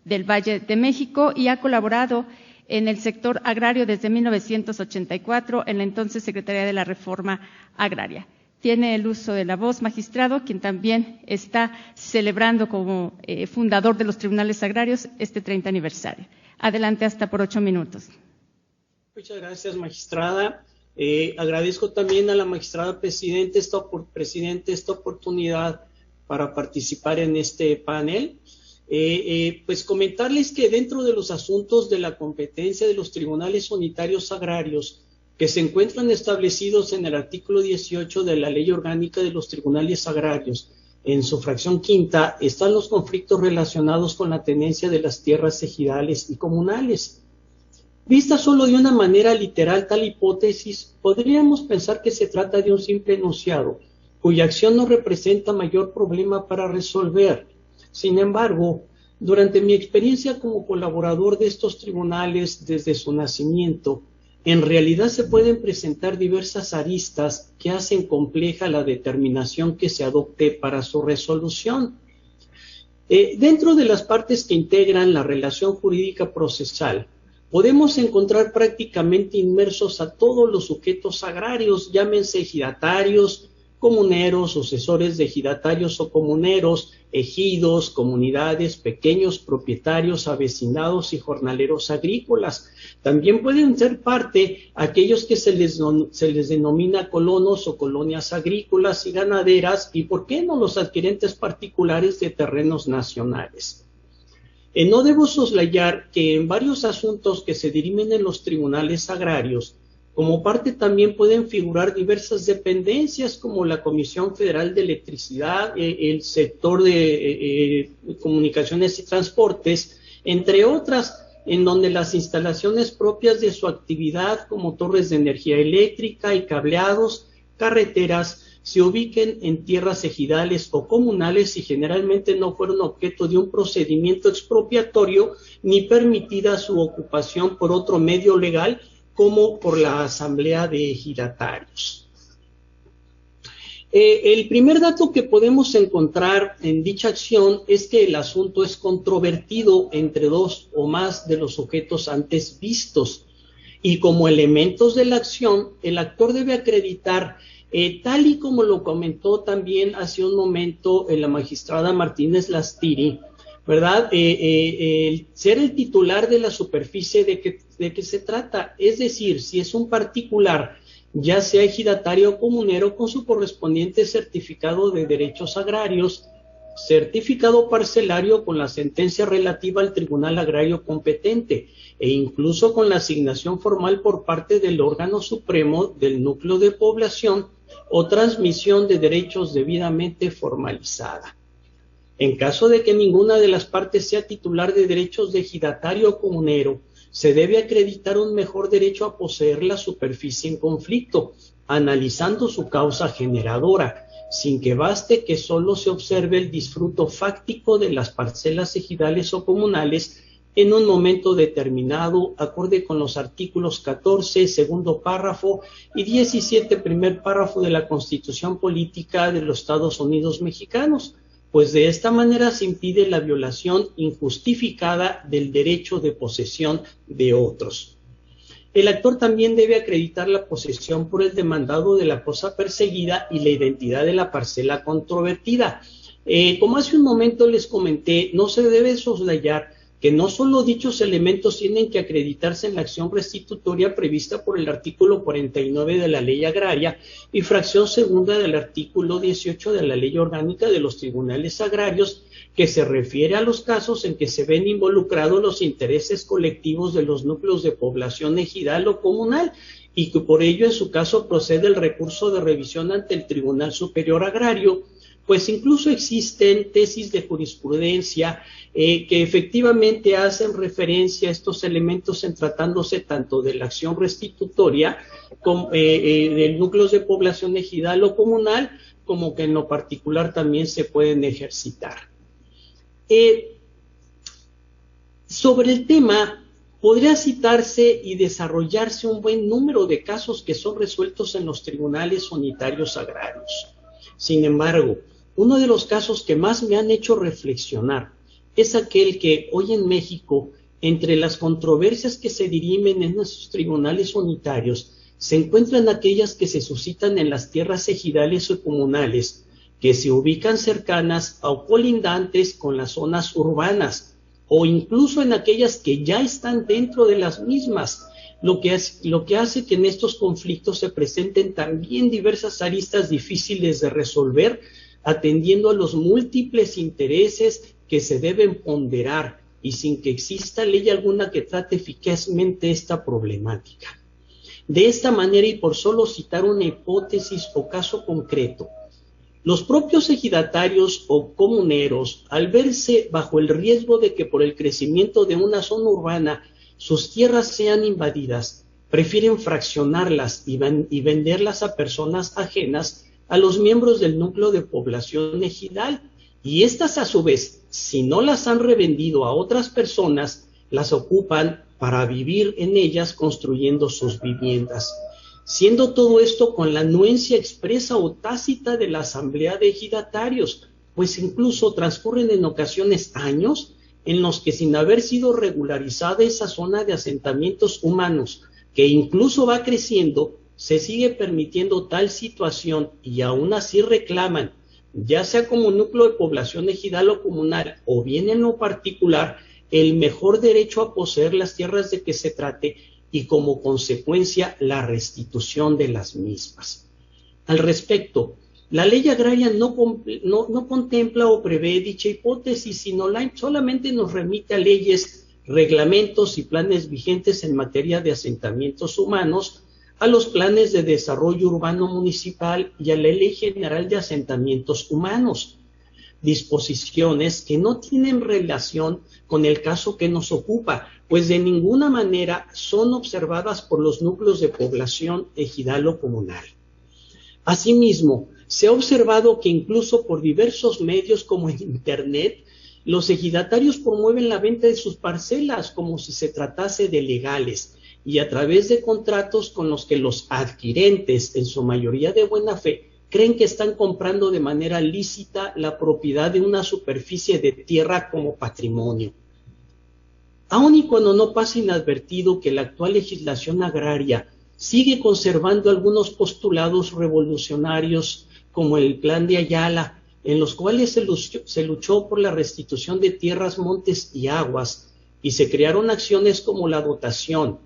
del Valle de México y ha colaborado en el sector agrario desde 1984 en la entonces Secretaría de la Reforma Agraria. Tiene el uso de la voz, magistrado, quien también está celebrando como fundador de los tribunales agrarios este 30 aniversario. Adelante, hasta por 8 minutos. Muchas gracias, magistrada. Agradezco también a la magistrada presidente esta oportunidad para participar en este panel. Pues comentarles que dentro de los asuntos de la competencia de los tribunales unitarios agrarios que se encuentran establecidos en el artículo 18 de la Ley Orgánica de los Tribunales Agrarios, en su fracción quinta, están los conflictos relacionados con la tenencia de las tierras ejidales y comunales. Vista solo de una manera literal tal hipótesis, podríamos pensar que se trata de un simple enunciado, cuya acción no representa mayor problema para resolver. Sin embargo, durante mi experiencia como colaborador de estos tribunales desde su nacimiento, en realidad se pueden presentar diversas aristas que hacen compleja la determinación que se adopte para su resolución. Dentro de las partes que integran la relación jurídica procesal, podemos encontrar prácticamente inmersos a todos los sujetos agrarios, llámense ejidatarios, comuneros, sucesores de ejidatarios o comuneros, ejidos, comunidades, pequeños propietarios, avecinados y jornaleros agrícolas. También pueden ser parte aquellos que se les denomina colonos o colonias agrícolas y ganaderas, y por qué no los adquirentes particulares de terrenos nacionales. No debo soslayar que en varios asuntos que se dirimen en los tribunales agrarios, como parte también pueden figurar diversas dependencias como la Comisión Federal de Electricidad, el sector de comunicaciones y transportes, entre otras, en donde las instalaciones propias de su actividad como torres de energía eléctrica y cableados, carreteras, se ubiquen en tierras ejidales o comunales y generalmente no fueron objeto de un procedimiento expropiatorio ni permitida su ocupación por otro medio legal como por la Asamblea de Ejidatarios. El primer dato que podemos encontrar en dicha acción es que el asunto es controvertido entre dos o más de los sujetos antes vistos, y como elementos de la acción, el actor debe acreditar, tal y como lo comentó también hace un momento la magistrada Martínez Lastiri, ¿verdad? Ser el titular de la superficie de que se trata, es decir, si es un particular, ya sea ejidatario o comunero, con su correspondiente certificado de derechos agrarios, certificado parcelario con la sentencia relativa al tribunal agrario competente, e incluso con la asignación formal por parte del órgano supremo del núcleo de población o transmisión de derechos debidamente formalizada. En caso de que ninguna de las partes sea titular de derechos de ejidatario o comunero, se debe acreditar un mejor derecho a poseer la superficie en conflicto, analizando su causa generadora, sin que baste que solo se observe el disfruto fáctico de las parcelas ejidales o comunales en un momento determinado, acorde con los artículos 14, segundo párrafo, y 17, primer párrafo de la Constitución Política de los Estados Unidos Mexicanos, pues de esta manera se impide la violación injustificada del derecho de posesión de otros. El actor también debe acreditar la posesión por el demandado de la cosa perseguida y la identidad de la parcela controvertida. Como hace un momento les comenté, no se debe soslayar que no solo dichos elementos tienen que acreditarse en la acción restitutoria prevista por el artículo 49 de la Ley Agraria y fracción segunda del artículo 18 de la Ley Orgánica de los Tribunales Agrarios, que se refiere a los casos en que se ven involucrados los intereses colectivos de los núcleos de población ejidal o comunal, y que por ello en su caso procede el recurso de revisión ante el Tribunal Superior Agrario, pues incluso existen tesis de jurisprudencia que efectivamente hacen referencia a estos elementos en tratándose tanto de la acción restitutoria como de núcleos de población ejidal o comunal, como que en lo particular también se pueden ejercitar. Sobre el tema, podría citarse y desarrollarse un buen número de casos que son resueltos en los tribunales unitarios agrarios. Sin embargo, uno de los casos que más me han hecho reflexionar es aquel que hoy en México, entre las controversias que se dirimen en nuestros tribunales unitarios, se encuentran aquellas que se suscitan en las tierras ejidales o comunales, que se ubican cercanas o colindantes con las zonas urbanas, o incluso en aquellas que ya están dentro de las mismas, lo que hace que en estos conflictos se presenten también diversas aristas difíciles de resolver, atendiendo a los múltiples intereses que se deben ponderar y sin que exista ley alguna que trate eficazmente esta problemática. De esta manera, y por solo citar una hipótesis o caso concreto, los propios ejidatarios o comuneros, al verse bajo el riesgo de que por el crecimiento de una zona urbana sus tierras sean invadidas, prefieren fraccionarlas y venderlas a personas ajenas a los miembros del núcleo de población ejidal, y estas a su vez, si no las han revendido a otras personas, las ocupan para vivir en ellas construyendo sus viviendas, siendo todo esto con la anuencia expresa o tácita de la Asamblea de Ejidatarios, pues incluso transcurren en ocasiones años en los que, sin haber sido regularizada esa zona de asentamientos humanos, que incluso va creciendo, se sigue permitiendo tal situación y aún así reclaman, ya sea como núcleo de población ejidal o comunal, o bien en lo particular, el mejor derecho a poseer las tierras de que se trate y como consecuencia la restitución de las mismas. Al respecto, la ley agraria no contempla o prevé dicha hipótesis, sino solamente nos remite a leyes, reglamentos y planes vigentes en materia de asentamientos humanos, a los planes de desarrollo urbano municipal y a la Ley General de Asentamientos Humanos, disposiciones que no tienen relación con el caso que nos ocupa, pues de ninguna manera son observadas por los núcleos de población ejidal o comunal. Asimismo, se ha observado que incluso por diversos medios como en Internet, los ejidatarios promueven la venta de sus parcelas como si se tratase de legales y a través de contratos con los que los adquirentes, en su mayoría de buena fe, creen que están comprando de manera lícita la propiedad de una superficie de tierra como patrimonio. Aun y cuando no pasa inadvertido que la actual legislación agraria sigue conservando algunos postulados revolucionarios como el Plan de Ayala, en los cuales se luchó por la restitución de tierras, montes y aguas, y se crearon acciones como la dotación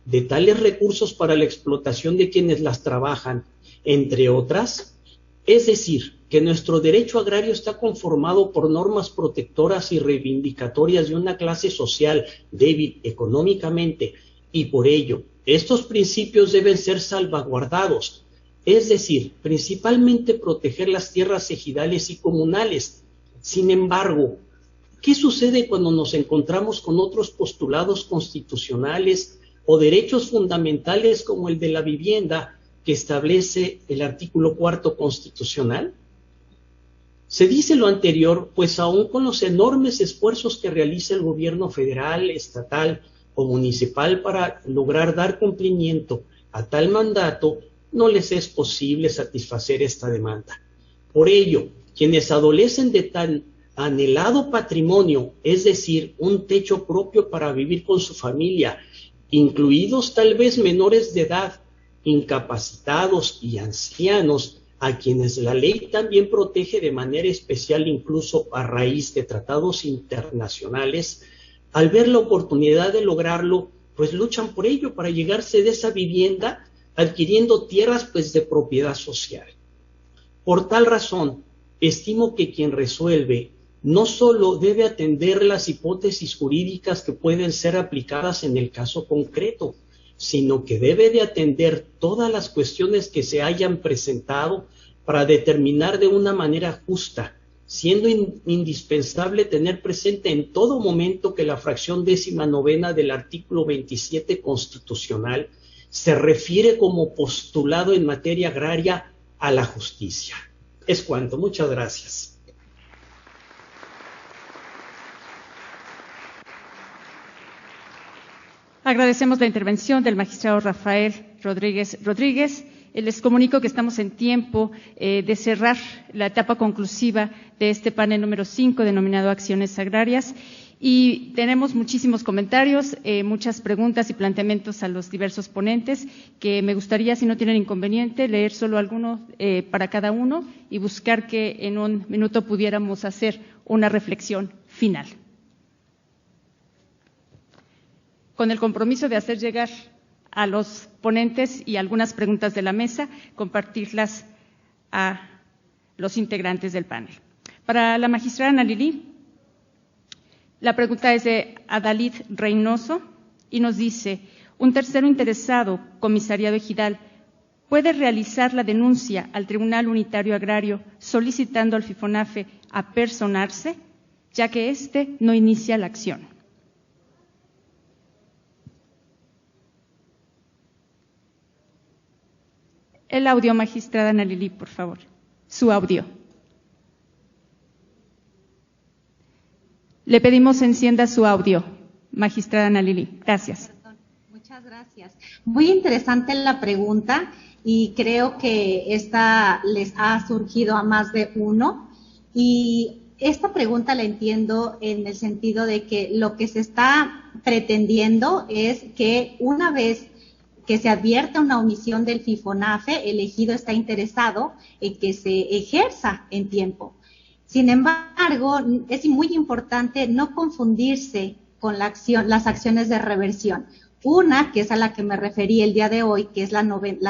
de tales recursos para la explotación de quienes las trabajan, entre otras. Es decir, que nuestro derecho agrario está conformado por normas protectoras y reivindicatorias de una clase social débil económicamente, y por ello, estos principios deben ser salvaguardados, es decir, principalmente proteger las tierras ejidales y comunales. Sin embargo, ¿qué sucede cuando nos encontramos con otros postulados constitucionales o derechos fundamentales como el de la vivienda que establece el artículo 4 constitucional? Se dice lo anterior, pues aún con los enormes esfuerzos que realiza el gobierno federal, estatal o municipal para lograr dar cumplimiento a tal mandato, no les es posible satisfacer esta demanda. Por ello, quienes adolecen de tan anhelado patrimonio, es decir, un techo propio para vivir con su familia, incluidos tal vez menores de edad, incapacitados y ancianos, a quienes la ley también protege de manera especial incluso a raíz de tratados internacionales, al ver la oportunidad de lograrlo, pues luchan por ello para llegarse de esa vivienda adquiriendo tierras pues de propiedad social. Por tal razón, estimo que quien resuelve no solo debe atender las hipótesis jurídicas que pueden ser aplicadas en el caso concreto, sino que debe de atender todas las cuestiones que se hayan presentado para determinar de una manera justa, siendo indispensable tener presente en todo momento que la fracción 19ª del artículo 27 constitucional se refiere como postulado en materia agraria a la justicia. Es cuanto. Muchas gracias. Agradecemos la intervención del magistrado Rafael Rodríguez. Les comunico que estamos en tiempo de cerrar la etapa conclusiva de este panel número 5 denominado Acciones Agrarias, y tenemos muchísimos comentarios, muchas preguntas y planteamientos a los diversos ponentes, que me gustaría, si no tienen inconveniente, leer solo alguno para cada uno y buscar que en un minuto pudiéramos hacer una reflexión final, con el compromiso de hacer llegar a los ponentes y algunas preguntas de la mesa, compartirlas a los integrantes del panel. Para la magistrada Ana Lili, la pregunta es de Adalid Reynoso y nos dice: un tercero interesado, comisariado ejidal, ¿puede realizar la denuncia al Tribunal Unitario Agrario solicitando al FIFONAFE apersonarse, ya que éste no inicia la acción? El audio, magistrada Ana Lili, por favor. Su audio. Le pedimos encienda su audio, magistrada Ana Lili. Gracias. Muchas gracias. Muy interesante la pregunta y creo que esta les ha surgido a más de uno. Y esta pregunta la entiendo en el sentido de que lo que se está pretendiendo es que una vez que se advierta una omisión del FIFONAFE, el ejido está interesado en que se ejerza en tiempo. Sin embargo, es muy importante no confundirse con las acciones de reversión. Una, que es a la que me referí el día de hoy, que es la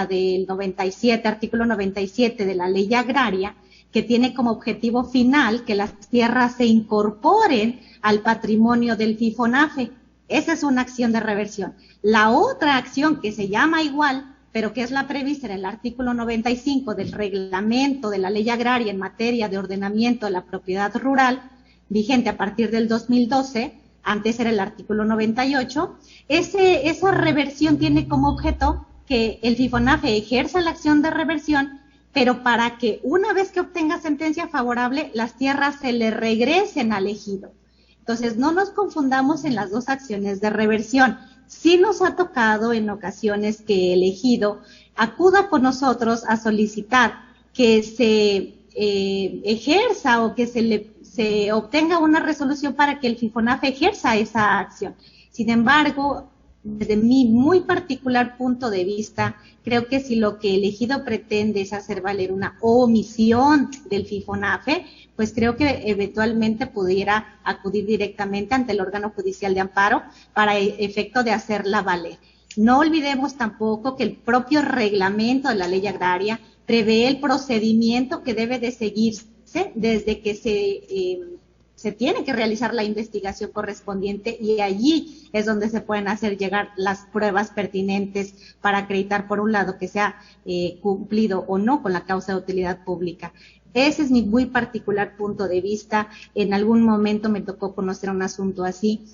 del 97, artículo 97 de la Ley Agraria, que tiene como objetivo final que las tierras se incorporen al patrimonio del FIFONAFE. Esa es una acción de reversión. La otra acción, que se llama igual, pero que es la prevista en el artículo 95 del reglamento de la Ley Agraria en materia de ordenamiento de la propiedad rural, vigente a partir del 2012, antes era el artículo 98, esa reversión tiene como objeto que el FIFONAFE ejerza la acción de reversión, pero para que una vez que obtenga sentencia favorable, las tierras se le regresen al ejido. Entonces, no nos confundamos en las dos acciones de reversión. Sí nos ha tocado en ocasiones que el ejido acuda con nosotros a solicitar que se ejerza o que se obtenga una resolución para que el FIFONAFE ejerza esa acción. Sin embargo, desde mi muy particular punto de vista, creo que si lo que el ejido pretende es hacer valer una omisión del FIFONAFE, pues creo que eventualmente pudiera acudir directamente ante el órgano judicial de amparo para efecto de hacerla valer. No olvidemos tampoco que el propio reglamento de la Ley Agraria prevé el procedimiento que debe de seguirse desde que se tiene que realizar la investigación correspondiente, y allí es donde se pueden hacer llegar las pruebas pertinentes para acreditar, por un lado, que se ha cumplido o no con la causa de utilidad pública. Ese es mi muy particular punto de vista. En algún momento me tocó conocer un asunto así.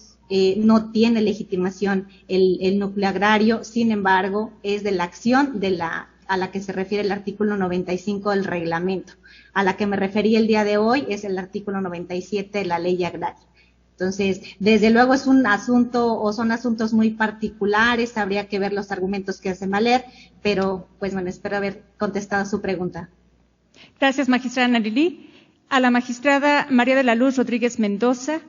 No tiene legitimación el núcleo agrario, sin embargo, es de la acción a la que se refiere el artículo 95 del reglamento. A la que me referí el día de hoy es el artículo 97 de la Ley Agraria. Entonces, desde luego es un asunto, o son asuntos muy particulares, habría que ver los argumentos que hacen valer, pero pues bueno, espero haber contestado su pregunta. Gracias, magistrada Narilí. A la magistrada María de la Luz Rodríguez Mendoza,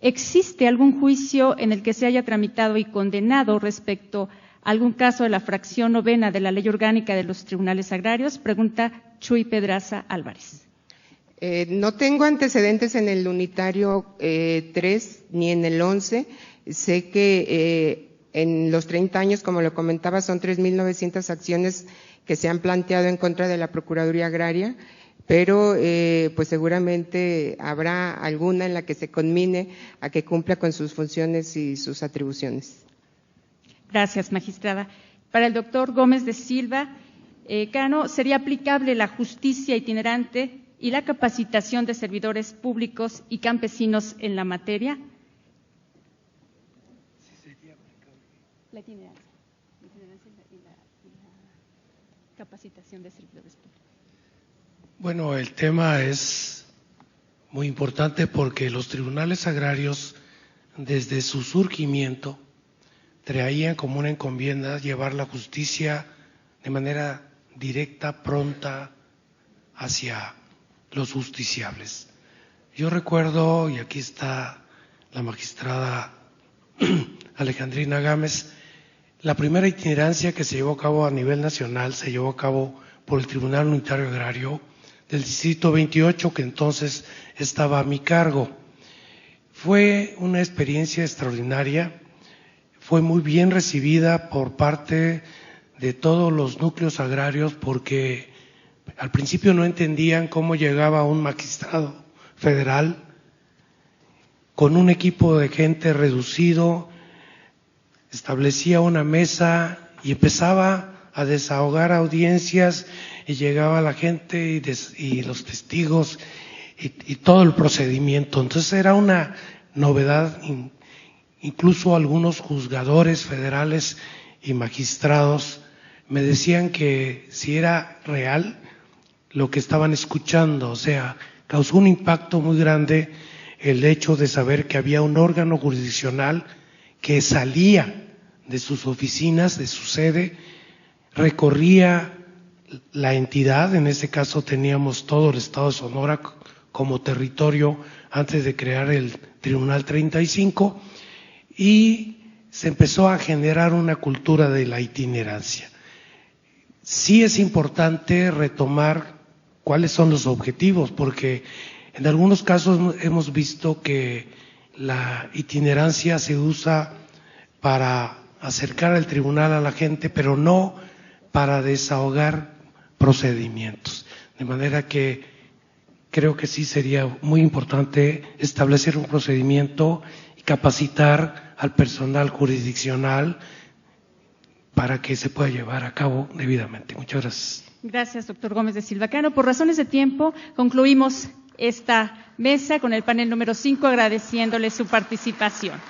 ¿existe algún juicio en el que se haya tramitado y condenado respecto a algún caso de la fracción 9 de la Ley Orgánica de los Tribunales Agrarios? Pregunta Chuy Pedraza Álvarez. No tengo antecedentes en el unitario 3 ni en el 11. Sé que en los 30 años, como lo comentaba, son 3.900 acciones que se han planteado en contra de la Procuraduría Agraria, pero pues seguramente habrá alguna en la que se conmine a que cumpla con sus funciones y sus atribuciones. Gracias, magistrada. Para el doctor Gómez de Silva, Cano, ¿sería aplicable la justicia itinerante y la capacitación de servidores públicos y campesinos en la materia? Sí, sería aplicable. La itinerancia y la capacitación de servidores públicos. Bueno, el tema es muy importante porque los tribunales agrarios, desde su surgimiento, traían como una encomienda llevar la justicia de manera directa, pronta, hacia los justiciables. Yo recuerdo, y aquí está la magistrada Alejandrina Gámez, la primera itinerancia que se llevó a cabo a nivel nacional se llevó a cabo por el Tribunal Unitario Agrario del Distrito 28, que entonces estaba a mi cargo. Fue una experiencia extraordinaria, fue muy bien recibida por parte de todos los núcleos agrarios, porque al principio no entendían cómo llegaba un magistrado federal con un equipo de gente reducido, establecía una mesa y empezaba a desahogar audiencias, y llegaba la gente y los testigos y todo el procedimiento. Entonces era una novedad. Incluso algunos juzgadores federales y magistrados me decían que si era real lo que estaban escuchando, o sea, causó un impacto muy grande el hecho de saber que había un órgano jurisdiccional que salía de sus oficinas, de su sede, recorría la entidad. En este caso teníamos todo el estado de Sonora como territorio antes de crear el Tribunal 35, y se empezó a generar una cultura de la itinerancia. Sí es importante retomar cuáles son los objetivos, porque en algunos casos hemos visto que la itinerancia se usa para acercar al tribunal a la gente, pero no para desahogar procedimientos. De manera que creo que sí sería muy importante establecer un procedimiento y capacitar al personal jurisdiccional para que se pueda llevar a cabo debidamente. Muchas gracias. Gracias, doctor Gómez de Silva Cano. Por razones de tiempo, concluimos esta mesa con el panel número 5, agradeciéndole su participación.